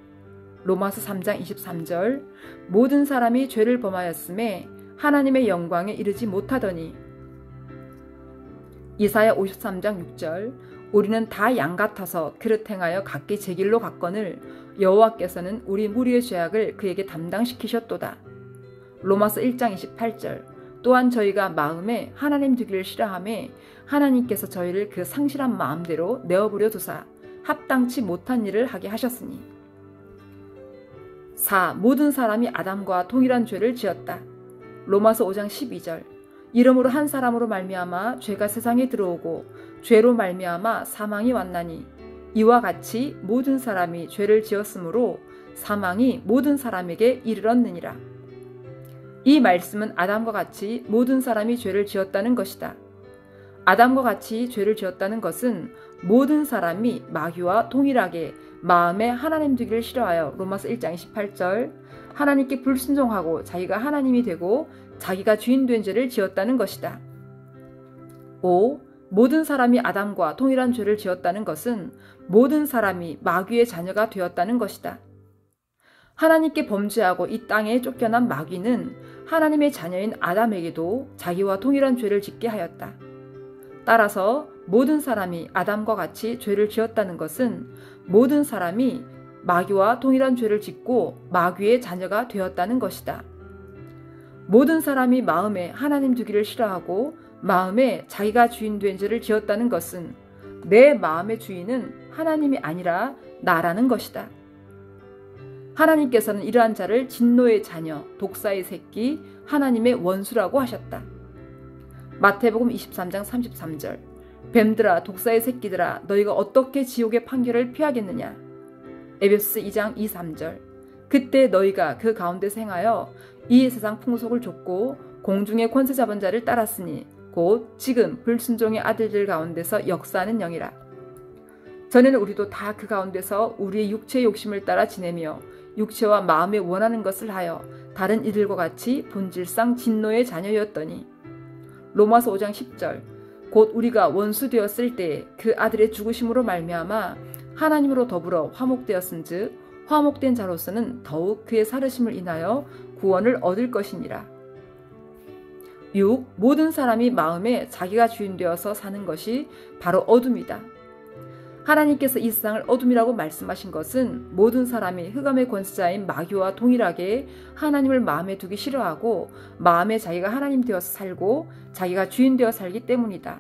로마서 3장 23절. 모든 사람이 죄를 범하였음에 하나님의 영광에 이르지 못하더니. 이사야 53장 6절. 우리는 다 양 같아서 그릇 행하여 각기 제 길로 갔거늘 여호와께서는 우리 무리의 죄악을 그에게 담당시키셨도다. 로마서 1장 28절. 또한 저희가 마음에 하나님 두기를 싫어하며 하나님께서 저희를 그 상실한 마음대로 내어버려 두사 합당치 못한 일을 하게 하셨으니. 4. 모든 사람이 아담과 동일한 죄를 지었다. 로마서 5장 12절. 이러므로 한 사람으로 말미암아 죄가 세상에 들어오고 죄로 말미암아 사망이 왔나니 이와 같이 모든 사람이 죄를 지었으므로 사망이 모든 사람에게 이르렀느니라. 이 말씀은 아담과 같이 모든 사람이 죄를 지었다는 것이다. 아담과 같이 죄를 지었다는 것은 모든 사람이 마귀와 동일하게 마음에 하나님 두기를 싫어하여 로마서 1장 28절 하나님께 불순종하고 자기가 하나님이 되고 자기가 주인 된 죄를 지었다는 것이다. 5. 모든 사람이 아담과 동일한 죄를 지었다는 것은 모든 사람이 마귀의 자녀가 되었다는 것이다. 하나님께 범죄하고 이 땅에 쫓겨난 마귀는 하나님의 자녀인 아담에게도 자기와 동일한 죄를 짓게 하였다. 따라서 모든 사람이 아담과 같이 죄를 지었다는 것은 모든 사람이 마귀와 동일한 죄를 짓고 마귀의 자녀가 되었다는 것이다. 모든 사람이 마음에 하나님 두기를 싫어하고 마음에 자기가 주인 된 죄를 지었다는 것은 내 마음의 주인은 하나님이 아니라 나라는 것이다. 하나님께서는 이러한 자를 진노의 자녀, 독사의 새끼, 하나님의 원수라고 하셨다. 마태복음 23장 33절. 뱀들아, 독사의 새끼들아, 너희가 어떻게 지옥의 판결을 피하겠느냐. 에베소서 2장 2, 3절. 그때 너희가 그 가운데서 행하여 이 세상 풍속을 좇고 공중의 권세 잡은 자를 따랐으니 곧 지금 불순종의 아들들 가운데서 역사하는 영이라. 전에는 우리도 다 그 가운데서 우리의 육체의 욕심을 따라 지내며 육체와 마음에 원하는 것을 하여 다른 이들과 같이 본질상 진노의 자녀였더니 로마서 5장 10절. 곧 우리가 원수 되었을 때에 그 아들의 죽으심으로 말미암아 하나님으로 더불어 화목되었은즉 화목된 자로서는 더욱 그의 살으심을 인하여 구원을 얻을 것이니라. 6. 모든 사람이 마음에 자기가 주인 되어서 사는 것이 바로 어둠이다. 하나님께서 이 세상을 어둠이라고 말씀하신 것은 모든 사람이 흑암의 권세자인 마귀와 동일하게 하나님을 마음에 두기 싫어하고 마음에 자기가 하나님 되어서 살고 자기가 주인 되어 살기 때문이다.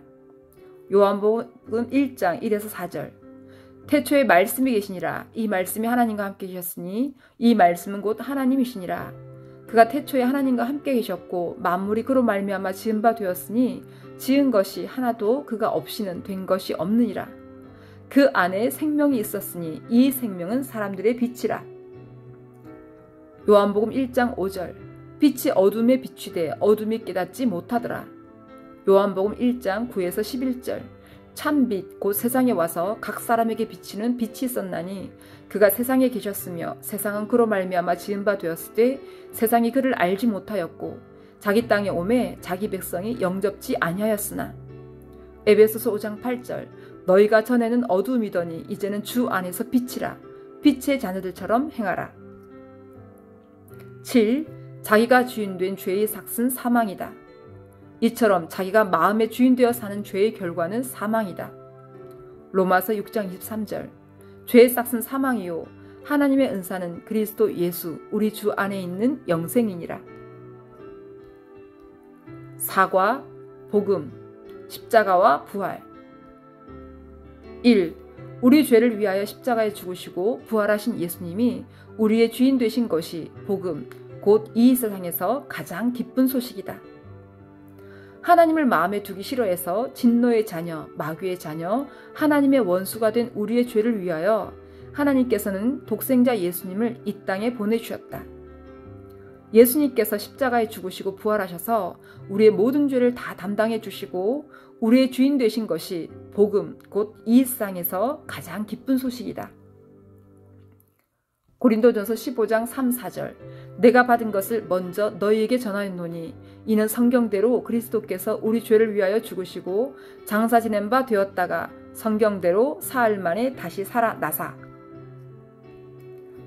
요한복음 1장 1에서 4절. 태초에 말씀이 계시니라. 이 말씀이 하나님과 함께 계셨으니 이 말씀은 곧 하나님이시니라. 그가 태초에 하나님과 함께 계셨고 만물이 그로 말미암아 지은 바 되었으니 지은 것이 하나도 그가 없이는 된 것이 없느니라. 그 안에 생명이 있었으니 이 생명은 사람들의 빛이라. 요한복음 1장 5절. 빛이 어둠에 비추되 어둠이 깨닫지 못하더라. 요한복음 1장 9에서 11절. 참빛 곧 세상에 와서 각 사람에게 비치는 빛이 있었나니 그가 세상에 계셨으며 세상은 그로 말미암아 지은 바 되었을 때 세상이 그를 알지 못하였고 자기 땅에 오매 자기 백성이 영접지 아니하였으나. 에베소서 5장 8절. 너희가 전에는 어두움이더니 이제는 주 안에서 빛이라. 빛의 자녀들처럼 행하라. 7. 자기가 주인 된 죄의 삭은 사망이다. 이처럼 자기가 마음의 주인 되어 사는 죄의 결과는 사망이다. 로마서 6장 23절. 죄의 삭은 사망이요 하나님의 은사는 그리스도 예수 우리 주 안에 있는 영생이니라. 사과, 복음, 십자가와 부활. 1. 우리 죄를 위하여 십자가에 죽으시고 부활하신 예수님이 우리의 주인 되신 것이 복음, 곧 이 세상에서 가장 기쁜 소식이다. 하나님을 마음에 두기 싫어해서 진노의 자녀, 마귀의 자녀, 하나님의 원수가 된 우리의 죄를 위하여 하나님께서는 독생자 예수님을 이 땅에 보내주셨다. 예수님께서 십자가에 죽으시고 부활하셔서 우리의 모든 죄를 다 담당해 주시고 우리의 주인 되신 것이 복음, 곧 이 세상에서 가장 기쁜 소식이다. 고린도전서 15장 3, 4절. 내가 받은 것을 먼저 너희에게 전하였노니 이는 성경대로 그리스도께서 우리 죄를 위하여 죽으시고 장사 지낸 바 되었다가 성경대로 사흘 만에 다시 살아나사.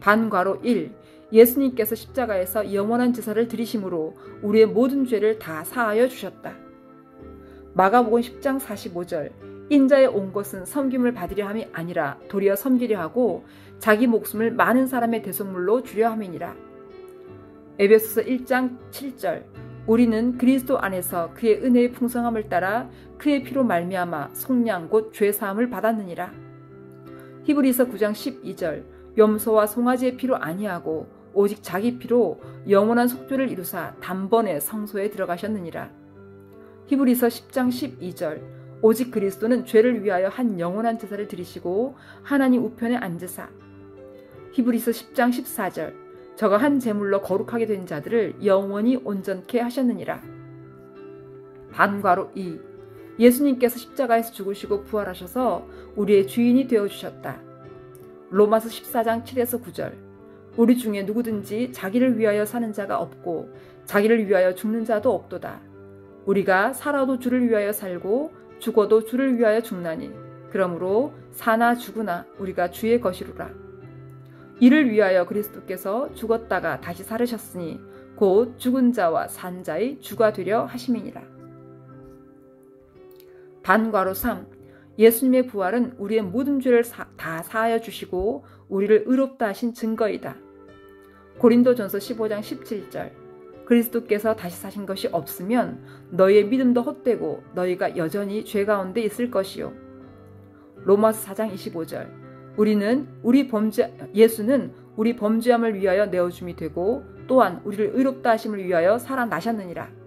반괄호 1. 예수님께서 십자가에서 영원한 제사를 드리심으로 우리의 모든 죄를 다 사하여 주셨다. 마가복음 10장 45절. 인자에 온 것은 섬김을 받으려 함이 아니라 도리어 섬기려 하고 자기 목숨을 많은 사람의 대속물로 주려 함이니라. 에베소서 1장 7절. 우리는 그리스도 안에서 그의 은혜의 풍성함을 따라 그의 피로 말미암아 속량 곧 죄사함을 받았느니라. 히브리서 9장 12절. 염소와 송아지의 피로 아니하고 오직 자기 피로 영원한 속죄를 이루사 단번에 성소에 들어가셨느니라. 히브리서 10장 12절. 오직 그리스도는 죄를 위하여 한 영원한 제사를 드리시고 하나님 우편에 앉으사. 히브리서 10장 14절. 저가 한 제물로 거룩하게 된 자들을 영원히 온전케 하셨느니라. 반괄호 2. 예수님께서 십자가에서 죽으시고 부활하셔서 우리의 주인이 되어주셨다. 로마서 14장 7에서 9절. 우리 중에 누구든지 자기를 위하여 사는 자가 없고 자기를 위하여 죽는 자도 없도다. 우리가 살아도 주를 위하여 살고 죽어도 주를 위하여 죽나니 그러므로 사나 죽으나 우리가 주의 것이로라. 이를 위하여 그리스도께서 죽었다가 다시 살으셨으니 곧 죽은 자와 산 자의 주가 되려 하심이니라. 단괄호 3. 예수님의 부활은 우리의 모든 죄를 다 사하여 주시고 우리를 의롭다 하신 증거이다. 고린도전서 15장 17절. 그리스도께서 다시 사신 것이 없으면 너희의 믿음도 헛되고 너희가 여전히 죄 가운데 있을 것이요. 로마서 4장 25절. 예수는 우리 범죄함을 위하여 내어줌이 되고 또한 우리를 의롭다 하심을 위하여 살아나셨느니라.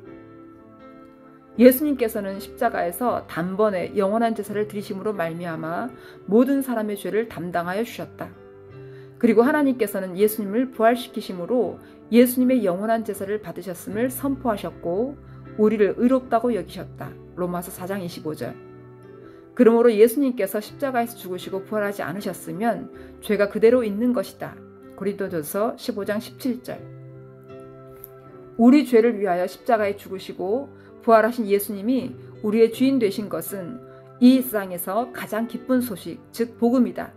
예수님께서는 십자가에서 단번에 영원한 제사를 드리심으로 말미암아 모든 사람의 죄를 담당하여 주셨다. 그리고 하나님께서는 예수님을 부활시키심으로 예수님의 영원한 제사를 받으셨음을 선포하셨고 우리를 의롭다고 여기셨다. 로마서 4장 25절. 그러므로 예수님께서 십자가에서 죽으시고 부활하지 않으셨으면 죄가 그대로 있는 것이다. 고린도전서 15장 17절. 우리 죄를 위하여 십자가에 죽으시고 부활하신 예수님이 우리의 주인 되신 것은 이 세상에서 가장 기쁜 소식, 즉 복음이다.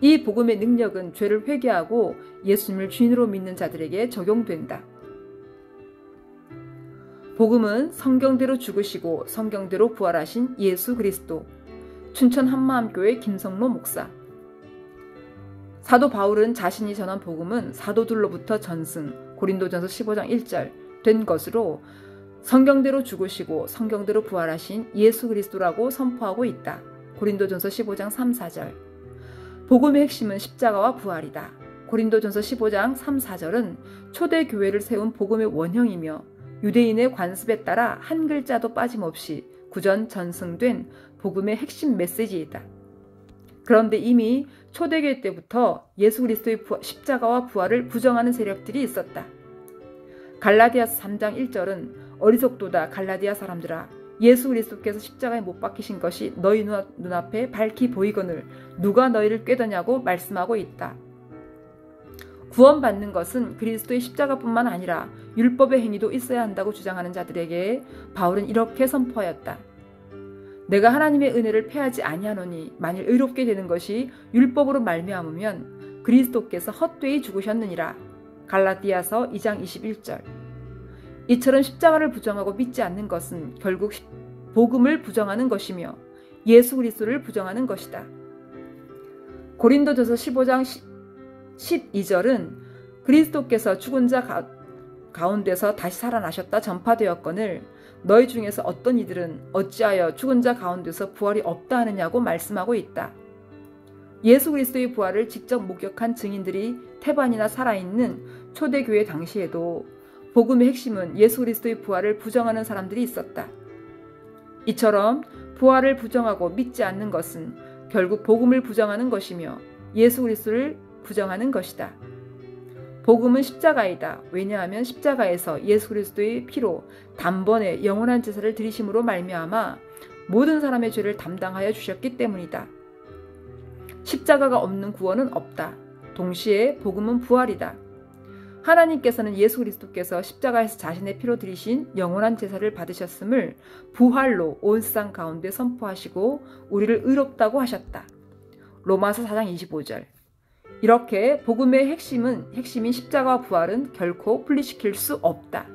이 복음의 능력은 죄를 회개하고 예수님을 주인으로 믿는 자들에게 적용된다. 복음은 성경대로 죽으시고 성경대로 부활하신 예수 그리스도. 춘천 한마음교회 김성로 목사. 사도 바울은 자신이 전한 복음은 사도들로부터 전승, 고린도전서 15장 1절 된 것으로 성경대로 죽으시고 성경대로 부활하신 예수 그리스도라고 선포하고 있다. 고린도전서 15장 3, 4절. 복음의 핵심은 십자가와 부활이다. 고린도전서 15장 3, 4절은 초대 교회를 세운 복음의 원형이며 유대인의 관습에 따라 한 글자도 빠짐없이 구전 전승된 복음의 핵심 메시지이다. 그런데 이미 초대교회 때부터 예수 그리스도의 십자가와 부활을 부정하는 세력들이 있었다. 갈라디아서 3장 1절은 어리석도다 갈라디아 사람들아, 예수 그리스도께서 십자가에 못 박히신 것이 너희 눈앞에 밝히 보이거늘 누가 너희를 꾀더냐고 말씀하고 있다. 구원받는 것은 그리스도의 십자가뿐만 아니라 율법의 행위도 있어야 한다고 주장하는 자들에게 바울은 이렇게 선포하였다. 내가 하나님의 은혜를 패하지 아니하노니 만일 의롭게 되는 것이 율법으로 말미암으면 그리스도께서 헛되이 죽으셨느니라. 갈라디아서 2장 21절. 이처럼 십자가를 부정하고 믿지 않는 것은 결국 복음을 부정하는 것이며 예수 그리스도를 부정하는 것이다. 고린도전서 15장 12절은 그리스도께서 죽은 자 가운데서 다시 살아나셨다 전파되었거늘 너희 중에서 어떤 이들은 어찌하여 죽은 자 가운데서 부활이 없다 하느냐고 말씀하고 있다. 예수 그리스도의 부활을 직접 목격한 증인들이 태반이나 살아있는 초대교회 당시에도 복음의 핵심은 예수 그리스도의 부활을 부정하는 사람들이 있었다. 이처럼 부활을 부정하고 믿지 않는 것은 결국 복음을 부정하는 것이며 예수 그리스도를 부정하는 것이다. 복음은 십자가이다. 왜냐하면 십자가에서 예수 그리스도의 피로 단번에 영원한 제사를 드리심으로 말미암아 모든 사람의 죄를 담당하여 주셨기 때문이다. 십자가가 없는 구원은 없다. 동시에 복음은 부활이다. 하나님께서는 예수 그리스도께서 십자가에서 자신의 피로 드리신 영원한 제사를 받으셨음을 부활로 온 세상 가운데 선포하시고 우리를 의롭다고 하셨다. 로마서 4장 25절. 이렇게 복음의 핵심인 십자가와 부활은 결코 분리시킬 수 없다.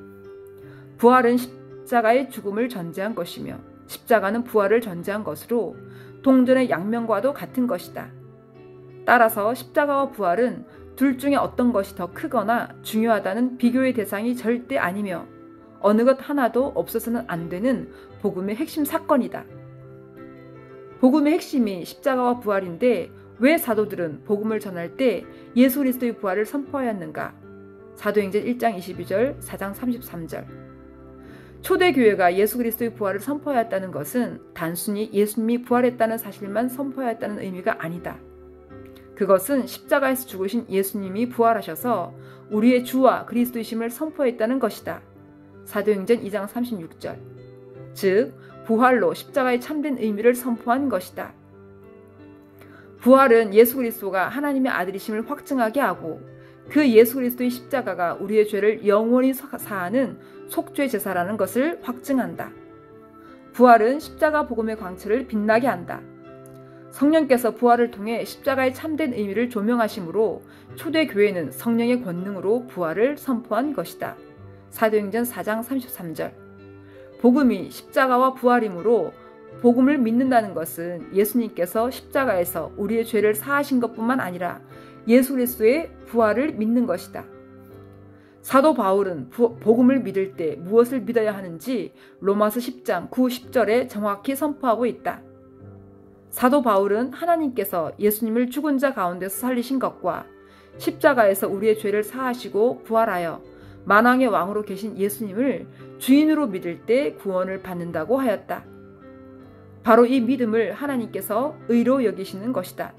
부활은 십자가의 죽음을 전제한 것이며 십자가는 부활을 전제한 것으로 동전의 양면과도 같은 것이다. 따라서 십자가와 부활은 둘 중에 어떤 것이 더 크거나 중요하다는 비교의 대상이 절대 아니며 어느 것 하나도 없어서는 안 되는 복음의 핵심 사건이다. 복음의 핵심이 십자가와 부활인데 왜 사도들은 복음을 전할 때 예수 그리스도의 부활을 선포하였는가? 사도행전 1장 22절, 4장 33절. 초대교회가 예수 그리스도의 부활을 선포하였다는 것은 단순히 예수님이 부활했다는 사실만 선포하였다는 의미가 아니다. 그것은 십자가에서 죽으신 예수님이 부활하셔서 우리의 주와 그리스도이심을 선포했다는 것이다. 사도행전 2장 36절. 즉 부활로 십자가의 참된 의미를 선포한 것이다. 부활은 예수 그리스도가 하나님의 아들이심을 확증하게 하고 그 예수 그리스도의 십자가가 우리의 죄를 영원히 사하는 속죄 제사라는 것을 확증한다. 부활은 십자가 복음의 광채를 빛나게 한다. 성령께서 부활을 통해 십자가의 참된 의미를 조명하심으로 초대교회는 성령의 권능으로 부활을 선포한 것이다. 사도행전 4장 33절. 복음이 십자가와 부활이므로 복음을 믿는다는 것은 예수님께서 십자가에서 우리의 죄를 사하신 것뿐만 아니라 예수 그리스도의 부활을 믿는 것이다. 사도 바울은 복음을 믿을 때 무엇을 믿어야 하는지 로마서 10장 9, 10절에 정확히 선포하고 있다. 사도 바울은 하나님께서 예수님을 죽은 자 가운데서 살리신 것과 십자가에서 우리의 죄를 사하시고 부활하여 만왕의 왕으로 계신 예수님을 주인으로 믿을 때 구원을 받는다고 하였다. 바로 이 믿음을 하나님께서 의로 여기시는 것이다.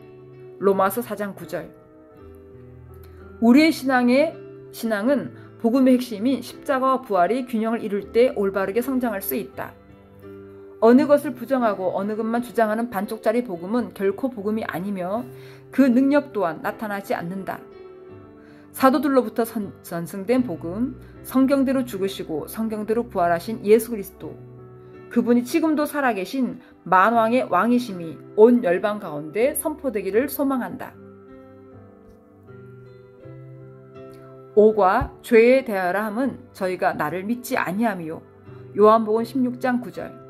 로마서 4장 9절. 우리의 신앙은 복음의 핵심인 십자가와 부활이 균형을 이룰 때 올바르게 성장할 수 있다. 어느 것을 부정하고 어느 것만 주장하는 반쪽짜리 복음은 결코 복음이 아니며 그 능력 또한 나타나지 않는다. 사도들로부터 전승된 복음, 성경대로 죽으시고 성경대로 부활하신 예수 그리스도, 그분이 지금도 살아계신 만왕의 왕이심이 온 열방 가운데 선포되기를 소망한다. 5과 죄에 대하여라 함은 저희가 나를 믿지 아니함이요. 요한복음 16장 9절.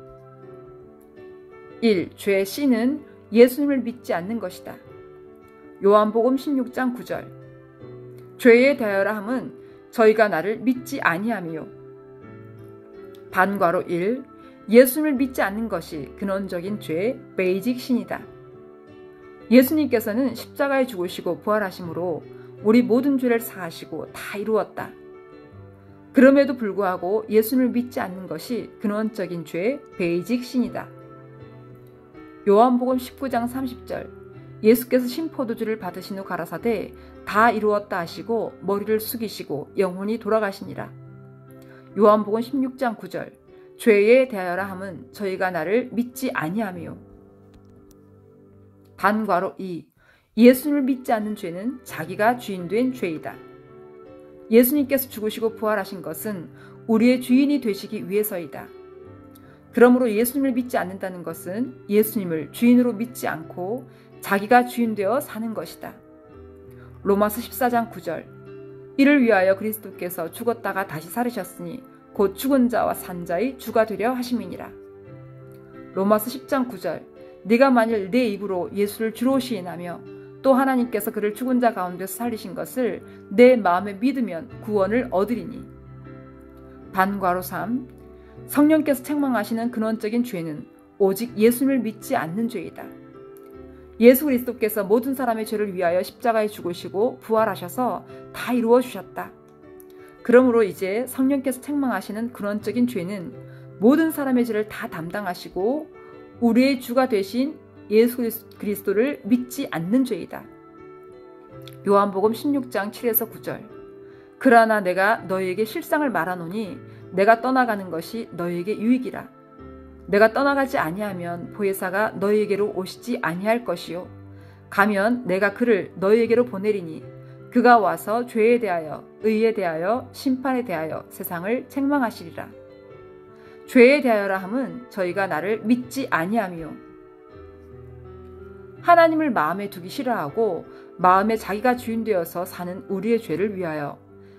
1. 죄의 씨는 예수님을 믿지 않는 것이다. 요한복음 16장 9절. 죄에 대하여라 함은 저희가 나를 믿지 아니함이요. 반괄호 1. 예수님을 믿지 않는 것이 근원적인 죄의 베이직 신이다. 예수님께서는 십자가에 죽으시고 부활하심으로 우리 모든 죄를 사하시고 다 이루었다. 그럼에도 불구하고 예수님을 믿지 않는 것이 근원적인 죄의 베이직 신이다. 요한복음 19장 30절. 예수께서 신포도주를 받으신 후 가라사대 다 이루었다 하시고 머리를 숙이시고 영혼이 돌아가시니라. 요한복음 16장 9절. 죄에 대하여라 함은 저희가 나를 믿지 아니함이요. 반괄호 2. 예수님을 믿지 않는 죄는 자기가 주인된 죄이다. 예수님께서 죽으시고 부활하신 것은 우리의 주인이 되시기 위해서이다. 그러므로 예수님을 믿지 않는다는 것은 예수님을 주인으로 믿지 않고 자기가 주인 되어 사는 것이다. 로마서 14장 9절. 이를 위하여 그리스도께서 죽었다가 다시 살으셨으니 곧 죽은 자와 산 자의 주가 되려 하심이니라. 로마서 10장 9절. 네가 만일 내 입으로 예수를 주로 시인하며 또 하나님께서 그를 죽은 자 가운데서 살리신 것을 내 마음에 믿으면 구원을 얻으리니. 반괄호 3. 성령께서 책망하시는 근원적인 죄는 오직 예수님을 믿지 않는 죄이다. 예수 그리스도께서 모든 사람의 죄를 위하여 십자가에 죽으시고 부활하셔서 다 이루어 주셨다. 그러므로 이제 성령께서 책망하시는 근원적인 죄는 모든 사람의 죄를 다 담당하시고 우리의 주가 되신 예수 그리스도를 믿지 않는 죄이다. 요한복음 16장 7에서 9절. 그러나 내가 너희에게 실상을 말하노니 내가 떠나가는 것이 너희에게 유익이라. 내가 떠나가지 아니하면 보혜사가 너희에게로 오시지 아니할 것이요. 가면 내가 그를 너희에게로 보내리니 그가 와서 죄에 대하여 의에 대하여 심판에 대하여 세상을 책망하시리라. 죄에 대하여라 함은 저희가 나를 믿지 아니함이요. 하나님을 마음에 두기 싫어하고 마음에 자기가 주인 되어서 사는 우리의 죄를 위하여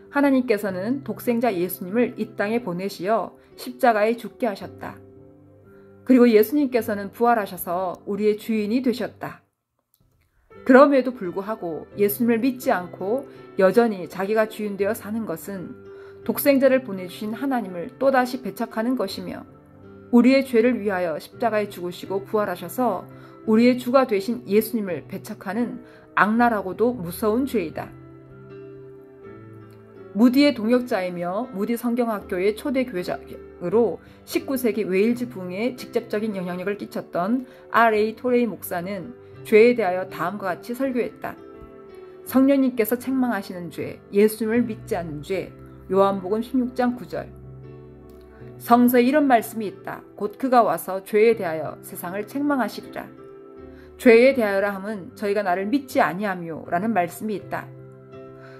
하나님께서는 독생자 예수님을 이 땅에 보내시어 십자가에 죽게 하셨다. 그리고 예수님께서는 부활하셔서 우리의 주인이 되셨다. 그럼에도 불구하고 예수님을 믿지 않고 여전히 자기가 주인 되어 사는 것은 독생자를 보내주신 하나님을 또다시 배척하는 것이며 우리의 죄를 위하여 십자가에 죽으시고 부활하셔서 우리의 주가 되신 예수님을 배척하는 악랄하고도 무서운 죄이다. 무디의 동역자이며 무디 성경학교의 초대 교회장으로 19세기 웨일즈 부흥에 직접적인 영향력을 끼쳤던 R.A. 토레이 목사는 죄에 대하여 다음과 같이 설교했다. 성령님께서 책망하시는 죄, 예수님을 믿지 않는 죄, 요한복음 16장 9절. 성서에 이런 말씀이 있다. 곧 그가 와서 죄에 대하여 세상을 책망하시리라. 죄에 대하여라 함은 저희가 나를 믿지 아니하며 라는 말씀이 있다.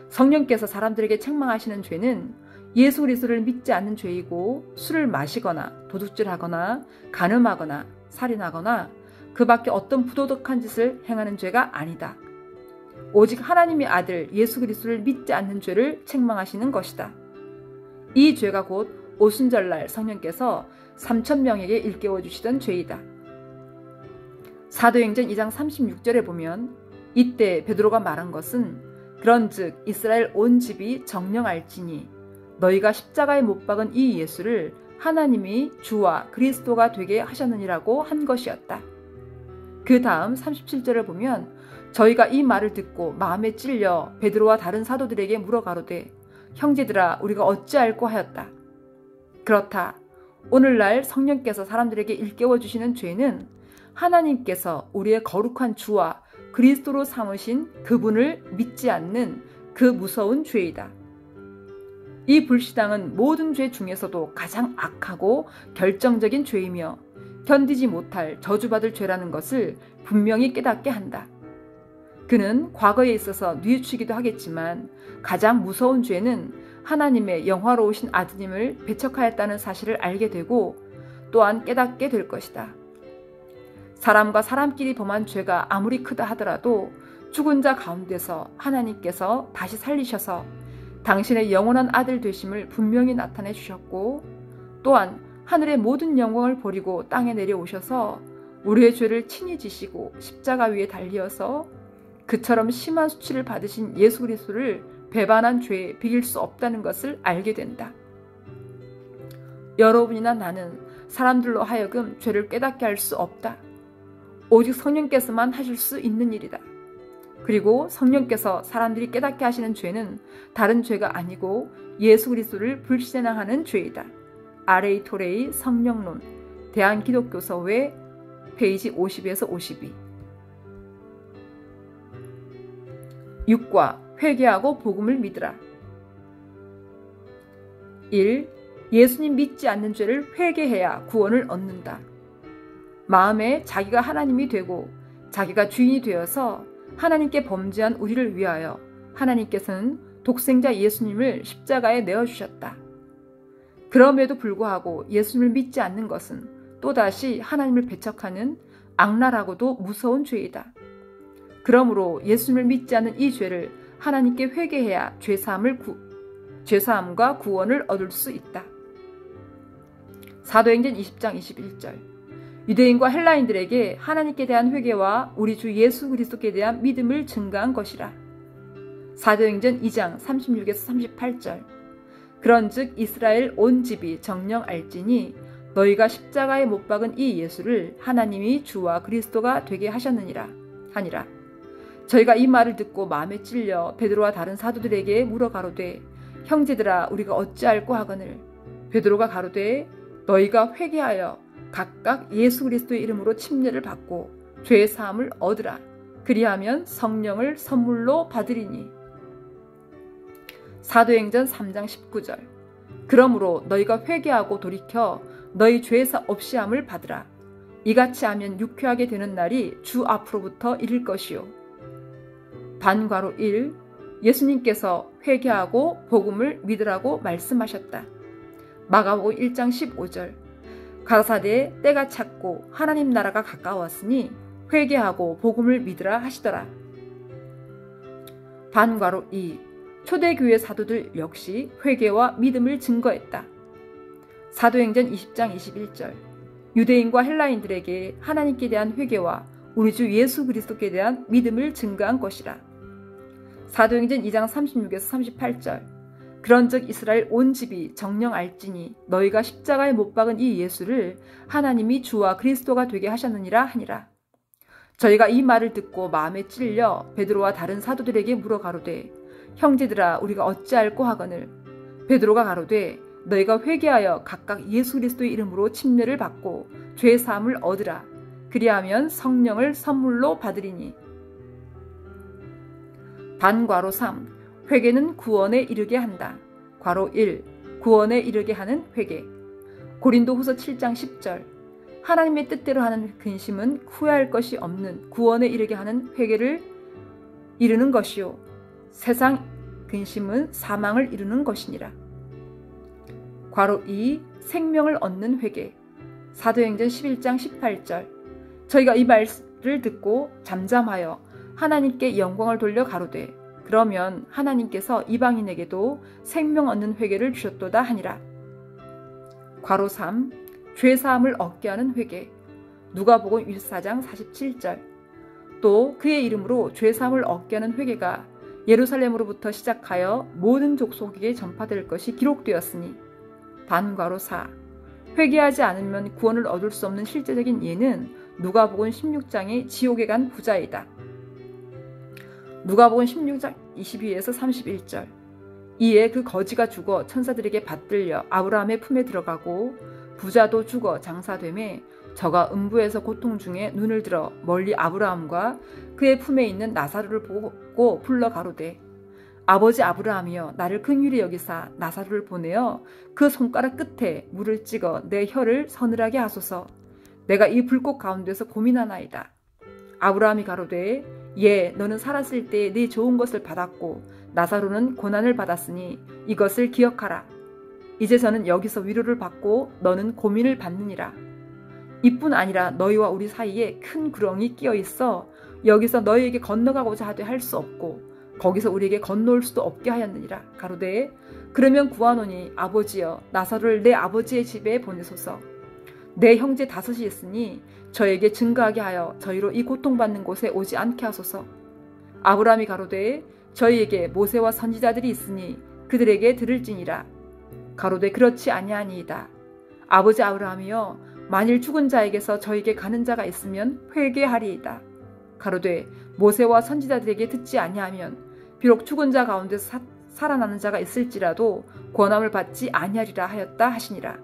성령께서 사람들에게 책망하시는 죄는 예수 그리스도를 믿지 않는 죄이고 술을 마시거나 도둑질하거나 간음하거나 살인하거나 그 밖에 어떤 부도덕한 짓을 행하는 죄가 아니다. 오직 하나님의 아들 예수 그리스도를 믿지 않는 죄를 책망하시는 것이다. 이 죄가 곧 오순절날 성령께서 3,000명에게 일깨워 주시던 죄이다. 사도행전 2장 36절에 보면 이때 베드로가 말한 것은 그런즉 이스라엘 온 집이 정령 알지니 너희가 십자가에 못 박은 이 예수를 하나님이 주와 그리스도가 되게 하셨느니라고 한 것이었다. 그 다음 37절을 보면 저희가 이 말을 듣고 마음에 찔려 베드로와 다른 사도들에게 물어가로되 형제들아 우리가 어찌할꼬 하였다. 그렇다. 오늘날 성령께서 사람들에게 일깨워 주시는 죄는 하나님께서 우리의 거룩한 주와 그리스도로 삼으신 그분을 믿지 않는 그 무서운 죄이다. 이 불신앙은 모든 죄 중에서도 가장 악하고 결정적인 죄이며 견디지 못할 저주받을 죄라는 것을 분명히 깨닫게 한다. 그는 과거에 있어서 뉘우치기도 하겠지만 가장 무서운 죄는 하나님의 영화로우신 아드님을 배척하였다는 사실을 알게 되고 또한 깨닫게 될 것이다. 사람과 사람끼리 범한 죄가 아무리 크다 하더라도 죽은 자 가운데서 하나님께서 다시 살리셔서 당신의 영원한 아들 되심을 분명히 나타내 주셨고 또한 하늘의 모든 영광을 버리고 땅에 내려오셔서 우리의 죄를 친히 지시고 십자가 위에 달리어서 그처럼 심한 수치를 받으신 예수 그리스도를 배반한 죄에 비길 수 없다는 것을 알게 된다. 여러분이나 나는 사람들로 하여금 죄를 깨닫게 할 수 없다. 오직 성령께서만 하실 수 있는 일이다. 그리고 성령께서 사람들이 깨닫게 하시는 죄는 다른 죄가 아니고 예수 그리스도를 불신앙하는 죄이다. R.A. 토레이 성령론 대한기독교서회 페이지 50에서 52. 6과 회개하고 복음을 믿으라. 1. 예수님 믿지 않는 죄를 회개해야 구원을 얻는다. 마음에 자기가 하나님이 되고 자기가 주인이 되어서 하나님께 범죄한 우리를 위하여 하나님께서는 독생자 예수님을 십자가에 내어주셨다. 그럼에도 불구하고 예수님을 믿지 않는 것은 또다시 하나님을 배척하는 악랄하고도 무서운 죄이다. 그러므로 예수님을 믿지 않는 이 죄를 하나님께 회개해야 죄사함과 구원을 얻을 수 있다. 사도행전 20장 21절 유대인과 헬라인들에게 하나님께 대한 회개와 우리 주 예수 그리스도께 대한 믿음을 증가한 것이라. 사도행전 2장 36에서 38절 그런즉 이스라엘 온 집이 정령 알지니 너희가 십자가에 못 박은 이 예수를 하나님이 주와 그리스도가 되게 하셨느니라 하니라. 저희가 이 말을 듣고 마음에 찔려 베드로와 다른 사도들에게 물어 가로되 형제들아 우리가 어찌할꼬 하거늘 베드로가 가로되 너희가 회개하여 각각 예수 그리스도의 이름으로 침례를 받고 죄 사함을 얻으라. 그리하면 성령을 선물로 받으리니. 사도행전 3장 19절 그러므로 너희가 회개하고 돌이켜 너희 죄사 없이 함을 받으라. 이같이 하면 유쾌하게 되는 날이 주 앞으로부터 이를 것이요. 반괄호 1 예수님께서 회개하고 복음을 믿으라고 말씀하셨다. 마가복음 1장 15절 가라사대 때가 찼고 하나님 나라가 가까웠으니 회개하고 복음을 믿으라 하시더라. 반괄호 2 초대교회 사도들 역시 회개와 믿음을 증거했다. 사도행전 20장 21절 유대인과 헬라인들에게 하나님께 대한 회개와 우리 주 예수 그리스도께 대한 믿음을 증거한 것이라. 사도행전 2장 36에서 38절 그런즉 이스라엘 온 집이 정령 알지니 너희가 십자가에 못 박은 이 예수를 하나님이 주와 그리스도가 되게 하셨느니라 하니라. 저희가 이 말을 듣고 마음에 찔려 베드로와 다른 사도들에게 물어 가로되 형제들아 우리가 어찌할꼬 하거늘 베드로가 가로되 너희가 회개하여 각각 예수 그리스도의 이름으로 침례를 받고 죄 사함을 얻으라. 그리하면 성령을 선물로 받으리니. 반괄호 3 회개는 구원에 이르게 한다. 괄호 1 구원에 이르게 하는 회개 고린도후서 7장 10절 하나님의 뜻대로 하는 근심은 후회할 것이 없는 구원에 이르게 하는 회개를 이루는 것이요 세상 근심은 사망을 이루는 것이니라. 괄호 2 생명을 얻는 회개 사도행전 11장 18절 저희가 이 말을 듣고 잠잠하여 하나님께 영광을 돌려 가로되 그러면 하나님께서 이방인에게도 생명 얻는 회개를 주셨도다 하니라. 괄호 3 죄사함을 얻게 하는 회개 누가복음 24장 47절. 또 그의 이름으로 죄사함을 얻게 하는 회개가 예루살렘으로부터 시작하여 모든 족속에게 전파될 것이 기록되었으니 반괄호 4. 회개하지 않으면 구원을 얻을 수 없는 실제적인 예는 누가복음 16장의 지옥에 간 부자이다. 누가복음 16장 22에서 31절. 이에 그 거지가 죽어 천사들에게 받들려 아브라함의 품에 들어가고 부자도 죽어 장사되매 저가 음부에서 고통 중에 눈을 들어 멀리 아브라함과 그의 품에 있는 나사로를 보고 불러 가로되 아버지 아브라함이여 나를 긍휼히 여기사 나사로를 보내어 그 손가락 끝에 물을 찍어 내 혀를 서늘하게 하소서. 내가 이 불꽃 가운데서 고민하나이다. 아브라함이 가로되 예 너는 살았을 때 네 좋은 것을 받았고 나사로는 고난을 받았으니 이것을 기억하라. 이제 저는 여기서 위로를 받고 너는 고민을 받느니라. 이뿐 아니라 너희와 우리 사이에 큰 구렁이 끼어 있어 여기서 너희에게 건너가고자 하되 할 수 없고 거기서 우리에게 건너올 수도 없게 하였느니라. 가로되 그러면 구하노니 아버지여 나사로를 내 아버지의 집에 보내소서. 내 형제 5이 있으니 저에게 증거하게 하여 저희로 이 고통받는 곳에 오지 않게 하소서. 아브라함이 가로되 저희에게 모세와 선지자들이 있으니 그들에게 들을지니라. 가로되 그렇지 아니하니이다. 아버지 아브라함이여 만일 죽은 자에게서 저에게 가는 자가 있으면 회개하리이다. 가로되 모세와 선지자들에게 듣지 아니하면 비록 죽은 자 가운데서 살아나는 자가 있을지라도 권함을 받지 아니하리라 하였다 하시니라.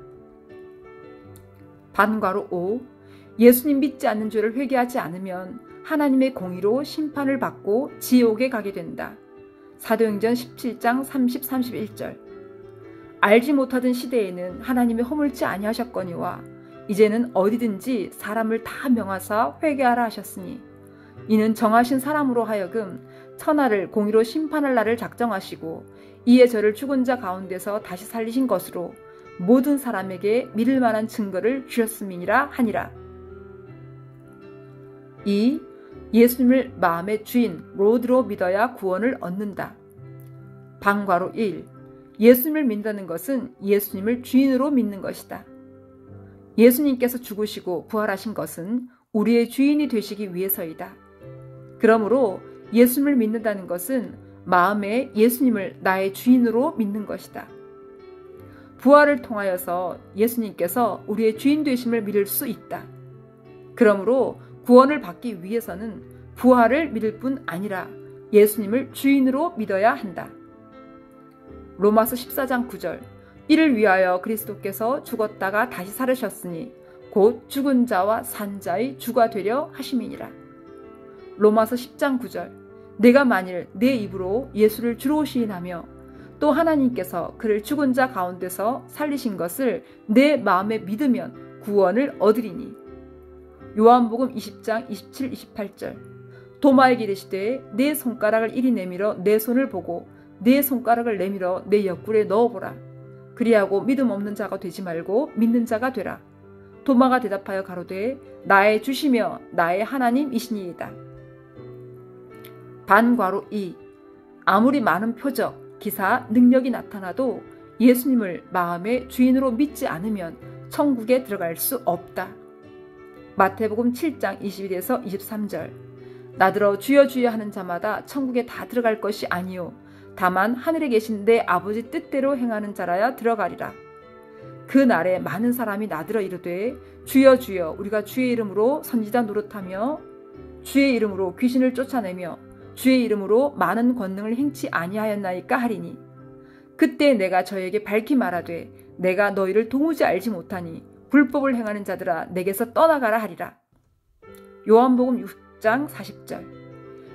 반괄호 5. 예수님 믿지 않는 죄를 회개하지 않으면 하나님의 공의로 심판을 받고 지옥에 가게 된다. 사도행전 17장 30, 31절. 알지 못하던 시대에는 하나님의 허물지 아니하셨거니와 이제는 어디든지 사람을 다 명하사 회개하라 하셨으니 이는 정하신 사람으로 하여금 천하를 공의로 심판할 날을 작정하시고 이에 저를 죽은 자 가운데서 다시 살리신 것으로 모든 사람에게 믿을 만한 증거를 주셨음이니라 하니라. 2. 예수님을 마음의 주인 로드로 믿어야 구원을 얻는다. 반괄호 1. 예수님을 믿는다는 것은 예수님을 주인으로 믿는 것이다. 예수님께서 죽으시고 부활하신 것은 우리의 주인이 되시기 위해서이다. 그러므로 예수님을 믿는다는 것은 마음에 예수님을 나의 주인으로 믿는 것이다. 부활을 통하여서 예수님께서 우리의 주인 되심을 믿을 수 있다. 그러므로 구원을 받기 위해서는 부활을 믿을 뿐 아니라 예수님을 주인으로 믿어야 한다. 로마서 14장 9절. 이를 위하여 그리스도께서 죽었다가 다시 살으셨으니 곧 죽은 자와 산 자의 주가 되려 하심이니라. 로마서 10장 9절. 내가 만일 내 입으로 예수를 주로 시인하며 또 하나님께서 그를 죽은 자 가운데서 살리신 것을 내 마음에 믿으면 구원을 얻으리니. 요한복음 20장 27, 28절. 도마에게 이르시되 내 손가락을 이리 내밀어 내 손을 보고 내 손가락을 내밀어 내 옆구리에 넣어보라. 그리하고 믿음 없는 자가 되지 말고 믿는 자가 되라. 도마가 대답하여 가로되 나의 주시며 나의 하나님이시니이다. 반괄호 2. 아무리 많은 표적, 기사, 능력이 나타나도 예수님을 마음의 주인으로 믿지 않으면 천국에 들어갈 수 없다. 마태복음 7장 21에서 23절. 나더러 주여 주여 하는 자마다 천국에 다 들어갈 것이 아니요 다만 하늘에 계신 내 아버지 뜻대로 행하는 자라야 들어가리라. 그 날에 많은 사람이 나더러 이르되 주여 주여 우리가 주의 이름으로 선지자 노릇하며 주의 이름으로 귀신을 쫓아내며 주의 이름으로 많은 권능을 행치 아니하였나이까 하리니 그때 내가 저에게 밝히 말하되 내가 너희를 도무지 알지 못하니 불법을 행하는 자들아 내게서 떠나가라 하리라. 요한복음 6장 40절.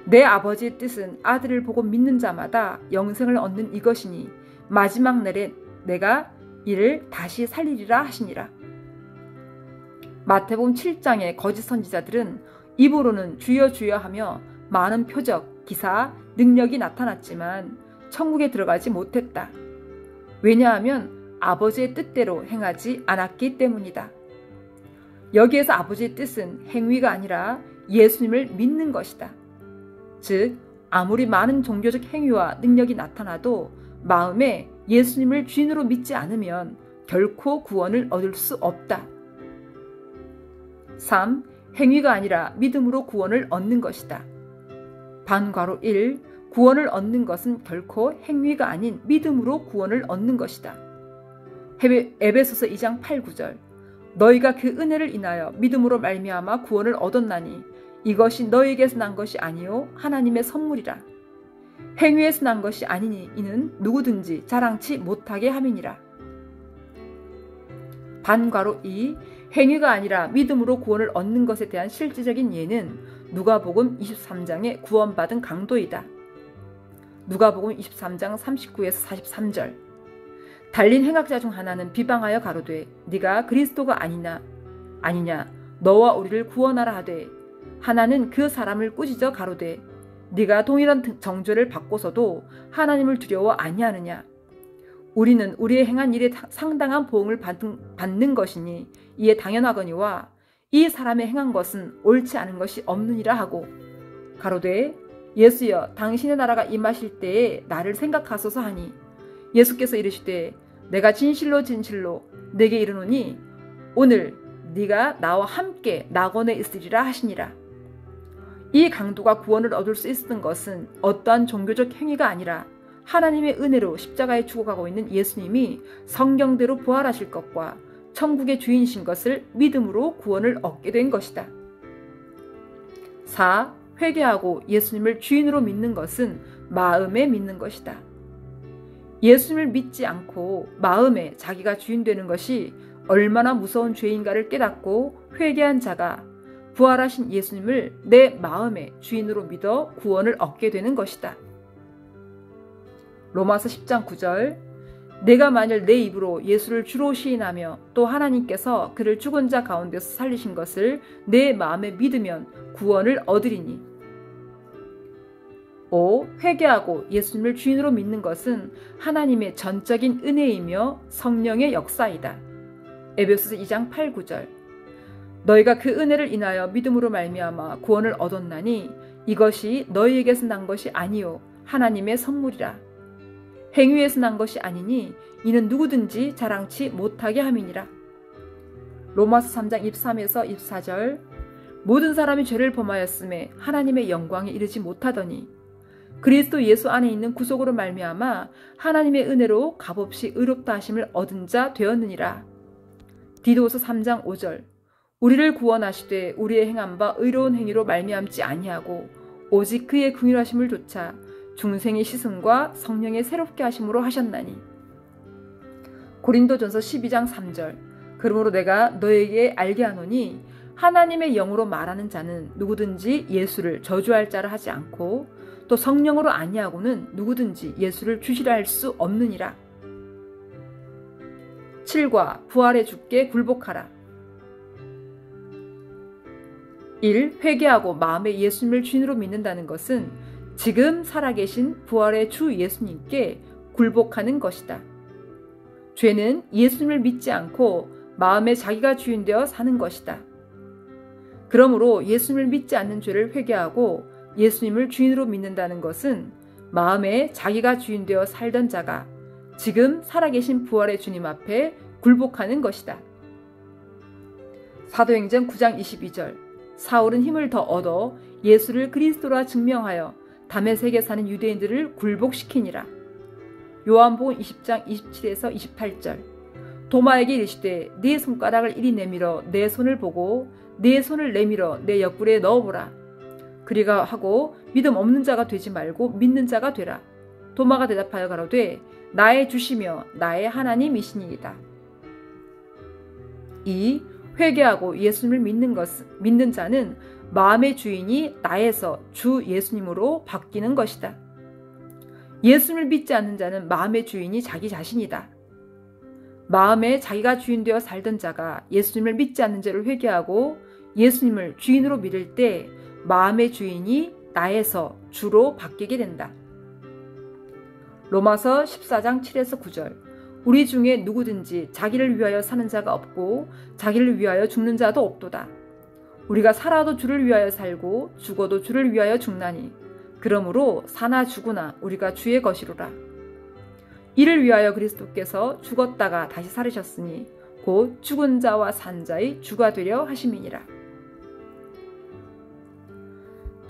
내 아버지의 뜻은 아들을 보고 믿는 자마다 영생을 얻는 이것이니 마지막 날에 내가 이를 다시 살리리라 하시니라. 마태복음 7장의 거짓 선지자들은 입으로는 주여 주여 하며 많은 표적, 기사, 능력이 나타났지만 천국에 들어가지 못했다. 왜냐하면 아버지의 뜻대로 행하지 않았기 때문이다. 여기에서 아버지의 뜻은 행위가 아니라 예수님을 믿는 것이다. 즉 아무리 많은 종교적 행위와 능력이 나타나도 마음에 예수님을 주인으로 믿지 않으면 결코 구원을 얻을 수 없다. 3. 행위가 아니라 믿음으로 구원을 얻는 것이다. 반괄호 1. 구원을 얻는 것은 결코 행위가 아닌 믿음으로 구원을 얻는 것이다. 에베소서 2장 8, 9절. 너희가 그 은혜를 인하여 믿음으로 말미암아 구원을 얻었나니 이것이 너희에게서 난 것이 아니요 하나님의 선물이라. 행위에서 난 것이 아니니 이는 누구든지 자랑치 못하게 함이니라. 반괄호 2. 행위가 아니라 믿음으로 구원을 얻는 것에 대한 실질적인 예는 누가복음 23장의 구원받은 강도이다. 누가복음 23장 39에서 43절. 달린 행악자 중 하나는 비방하여 가로되 네가 그리스도가 아니냐 너와 우리를 구원하라 하되, 하나는 그 사람을 꾸짖어 가로되 네가 동일한 정죄를 받고서도 하나님을 두려워 아니하느냐. 우리는 우리의 행한 일에 상당한 보응을 받는 것이니 이에 당연하거니와 이 사람의 행한 것은 옳지 않은 것이 없느니라 하고, 가로되 예수여 당신의 나라가 임하실 때에 나를 생각하소서 하니, 예수께서 이르시되 내가 진실로 진실로 네게 이르노니 오늘 네가 나와 함께 낙원에 있으리라 하시니라. 이 강도가 구원을 얻을 수 있었던 것은 어떠한 종교적 행위가 아니라 하나님의 은혜로 십자가에 죽어가고 있는 예수님이 성경대로 부활하실 것과 천국의 주인이신 것을 믿음으로 구원을 얻게 된 것이다. 4. 회개하고 예수님을 주인으로 믿는 것은 마음에 믿는 것이다. 예수님을 믿지 않고 마음에 자기가 주인 되는 것이 얼마나 무서운 죄인가를 깨닫고 회개한 자가 부활하신 예수님을 내 마음의 주인으로 믿어 구원을 얻게 되는 것이다. 로마서 10장 9절. 내가 만일 내 입으로 예수를 주로 시인하며 또 하나님께서 그를 죽은 자 가운데서 살리신 것을 내 마음에 믿으면 구원을 얻으리니. 5. 회개하고 예수님을 주인으로 믿는 것은 하나님의 전적인 은혜이며 성령의 역사이다. 에베소서 2장 8, 9절. 너희가 그 은혜를 인하여 믿음으로 말미암아 구원을 얻었나니 이것이 너희에게서 난 것이 아니요 하나님의 선물이라. 행위에서 난 것이 아니니 이는 누구든지 자랑치 못하게 함이니라. 로마서 3장 23에서 24절. 모든 사람이 죄를 범하였음에 하나님의 영광에 이르지 못하더니 그리스도 예수 안에 있는 구속으로 말미암아 하나님의 은혜로 값없이 의롭다 하심을 얻은 자 되었느니라. 디도서 3장 5절. 우리를 구원하시되 우리의 행한 바 의로운 행위로 말미암지 아니하고 오직 그의 긍휼하심을 조차 중생의 시승과 성령의 새롭게 하심으로 하셨나니. 고린도전서 12장 3절. 그러므로 내가 너에게 알게 하노니 하나님의 영으로 말하는 자는 누구든지 예수를 저주할 자를 하지 않고 또 성령으로 아니하고는 누구든지 예수를 주시라 할 수 없느니라. 7과 부활의 주께 굴복하라. 1. 회개하고 마음에 예수님을 주인으로 믿는다는 것은 지금 살아계신 부활의 주 예수님께 굴복하는 것이다. 죄는 예수님을 믿지 않고 마음에 자기가 주인 되어 사는 것이다. 그러므로 예수님을 믿지 않는 죄를 회개하고 예수님을 주인으로 믿는다는 것은 마음에 자기가 주인 되어 살던 자가 지금 살아계신 부활의 주님 앞에 굴복하는 것이다. 사도행전 9장 22절. 사울은 힘을 더 얻어 예수를 그리스도라 증명하여 다메섹에 사는 유대인들을 굴복시키니라. 요한복음 20장 27에서 28절. 도마에게 이르시되 네 손가락을 이리 내밀어 내 손을 보고 네 손을 내밀어 내 옆구리에 넣어보라. 그리가 하고 믿음 없는 자가 되지 말고 믿는 자가 되라. 도마가 대답하여 가로되 나의 주시며 나의 하나님이시니이다. 2. 회개하고 예수님을 믿는 자는 마음의 주인이 나에서 주 예수님으로 바뀌는 것이다. 예수님을 믿지 않는 자는 마음의 주인이 자기 자신이다. 마음에 자기가 주인 되어 살던 자가 예수님을 믿지 않는 죄를 회개하고 예수님을 주인으로 믿을 때 마음의 주인이 나에서 주로 바뀌게 된다. 로마서 14장 7에서 9절. 우리 중에 누구든지 자기를 위하여 사는 자가 없고 자기를 위하여 죽는 자도 없도다. 우리가 살아도 주를 위하여 살고 죽어도 주를 위하여 죽나니 그러므로 사나 죽으나 우리가 주의 것이로라. 이를 위하여 그리스도께서 죽었다가 다시 살으셨으니 곧 죽은 자와 산 자의 주가 되려 하심이니라.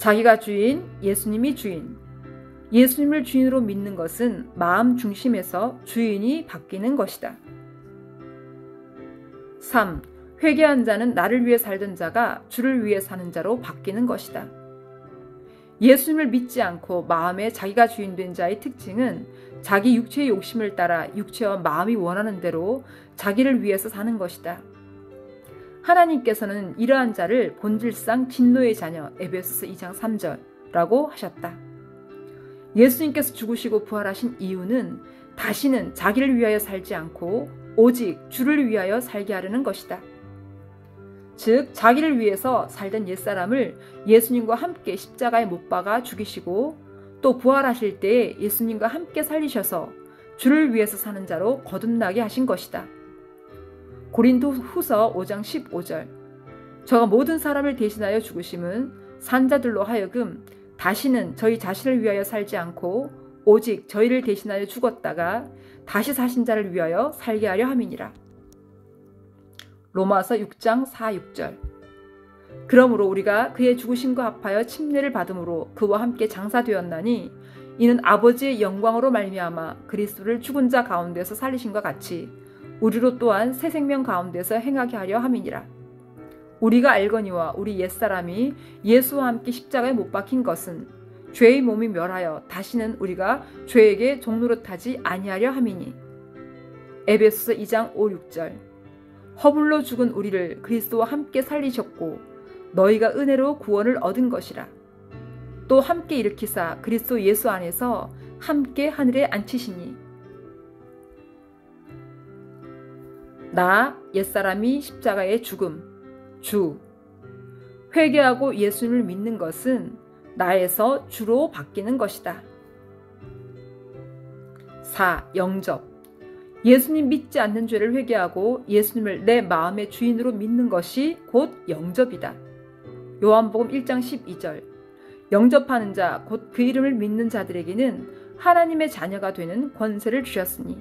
자기가 주인, 예수님이 주인. 예수님을 주인으로 믿는 것은 마음 중심에서 주인이 바뀌는 것이다. 3. 회개한 자는 나를 위해 살던 자가 주를 위해 사는 자로 바뀌는 것이다. 예수님을 믿지 않고 마음에 자기가 주인 된 자의 특징은 자기 육체의 욕심을 따라 육체와 마음이 원하는 대로 자기를 위해서 사는 것이다. 하나님께서는 이러한 자를 본질상 진노의 자녀 에베소서 2장 3절라고 하셨다. 예수님께서 죽으시고 부활하신 이유는 다시는 자기를 위하여 살지 않고 오직 주를 위하여 살게 하려는 것이다. 즉 자기를 위해서 살던 옛사람을 예수님과 함께 십자가에 못 박아 죽이시고 또 부활하실 때에 예수님과 함께 살리셔서 주를 위해서 사는 자로 거듭나게 하신 것이다. 고린도후서 5장 15절 저가 모든 사람을 대신하여 죽으심은 산자들로 하여금 다시는 저희 자신을 위하여 살지 않고 오직 저희를 대신하여 죽었다가 다시 사신 자를 위하여 살게 하려 함이니라. 로마서 6장 4, 6절 그러므로 우리가 그의 죽으심과 합하여 침례를 받음으로 그와 함께 장사되었나니 이는 아버지의 영광으로 말미암아 그리스도를 죽은 자 가운데서 살리심과 같이 우리로 또한 새 생명 가운데서 행하게 하려 함이니라. 우리가 알거니와 우리 옛사람이 예수와 함께 십자가에 못 박힌 것은 죄의 몸이 멸하여 다시는 우리가 죄에게 종노릇하지 아니하려 함이니. 에베소서 2장 5, 6절 허물로 죽은 우리를 그리스도와 함께 살리셨고 너희가 은혜로 구원을 얻은 것이라. 또 함께 일으키사 그리스도 예수 안에서 함께 하늘에 앉히시니. 나 옛사람이 십자가에 죽음. 주. 회개하고 예수님을 믿는 것은 나에서 주로 바뀌는 것이다. 4. 영접. 예수님 믿지 않는 죄를 회개하고 예수님을 내 마음의 주인으로 믿는 것이 곧 영접이다. 요한복음 1장 12절 영접하는 자 곧 그 이름을 믿는 자들에게는 하나님의 자녀가 되는 권세를 주셨으니.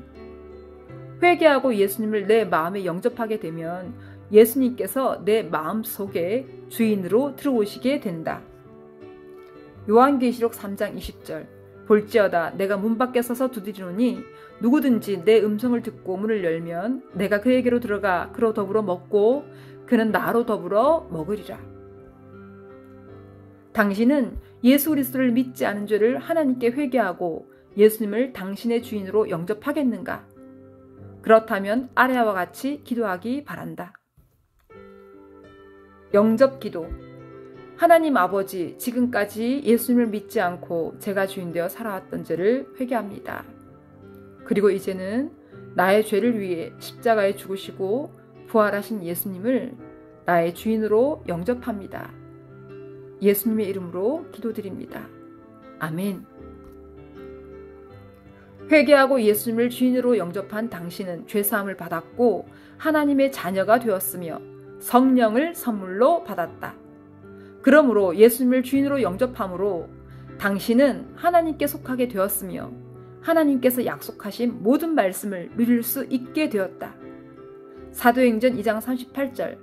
회개하고 예수님을 내 마음에 영접하게 되면 예수님께서 내 마음 속에 주인으로 들어오시게 된다. 요한계시록 3장 20절 볼지어다 내가 문 밖에 서서 두드리노니 누구든지 내 음성을 듣고 문을 열면 내가 그에게로 들어가 그로 더불어 먹고 그는 나로 더불어 먹으리라. 당신은 예수 그리스도를 믿지 않은 죄를 하나님께 회개하고 예수님을 당신의 주인으로 영접하겠는가? 그렇다면 아래와 같이 기도하기 바란다. 영접 기도. 하나님 아버지, 지금까지 예수님을 믿지 않고 제가 주인되어 살아왔던 죄를 회개합니다. 그리고 이제는 나의 죄를 위해 십자가에 죽으시고 부활하신 예수님을 나의 주인으로 영접합니다. 예수님의 이름으로 기도드립니다. 아멘. 회개하고 예수님을 주인으로 영접한 당신은 죄사함을 받았고 하나님의 자녀가 되었으며 성령을 선물로 받았다. 그러므로 예수님을 주인으로 영접함으로 당신은 하나님께 속하게 되었으며 하나님께서 약속하신 모든 말씀을 누릴 수 있게 되었다. 사도행전 2장 38절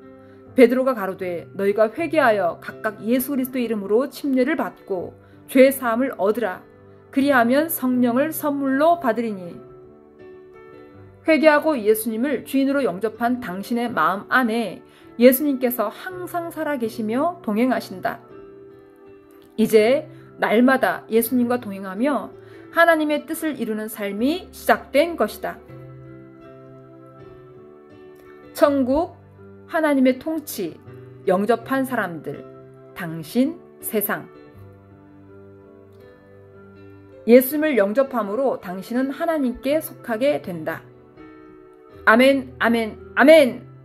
베드로가 가로되 너희가 회개하여 각각 예수 그리스도의 이름으로 침례를 받고 죄 사함을 얻으라. 그리하면 성령을 선물로 받으리니. 회개하고 예수님을 주인으로 영접한 당신의 마음 안에 예수님께서 항상 살아계시며 동행하신다. 이제 날마다 예수님과 동행하며 하나님의 뜻을 이루는 삶이 시작된 것이다. 천국, 하나님의 통치, 영접한 사람들, 당신, 세상. 예수님을 영접함으로 당신은 하나님께 속하게 된다. 아멘, 아멘, 아멘!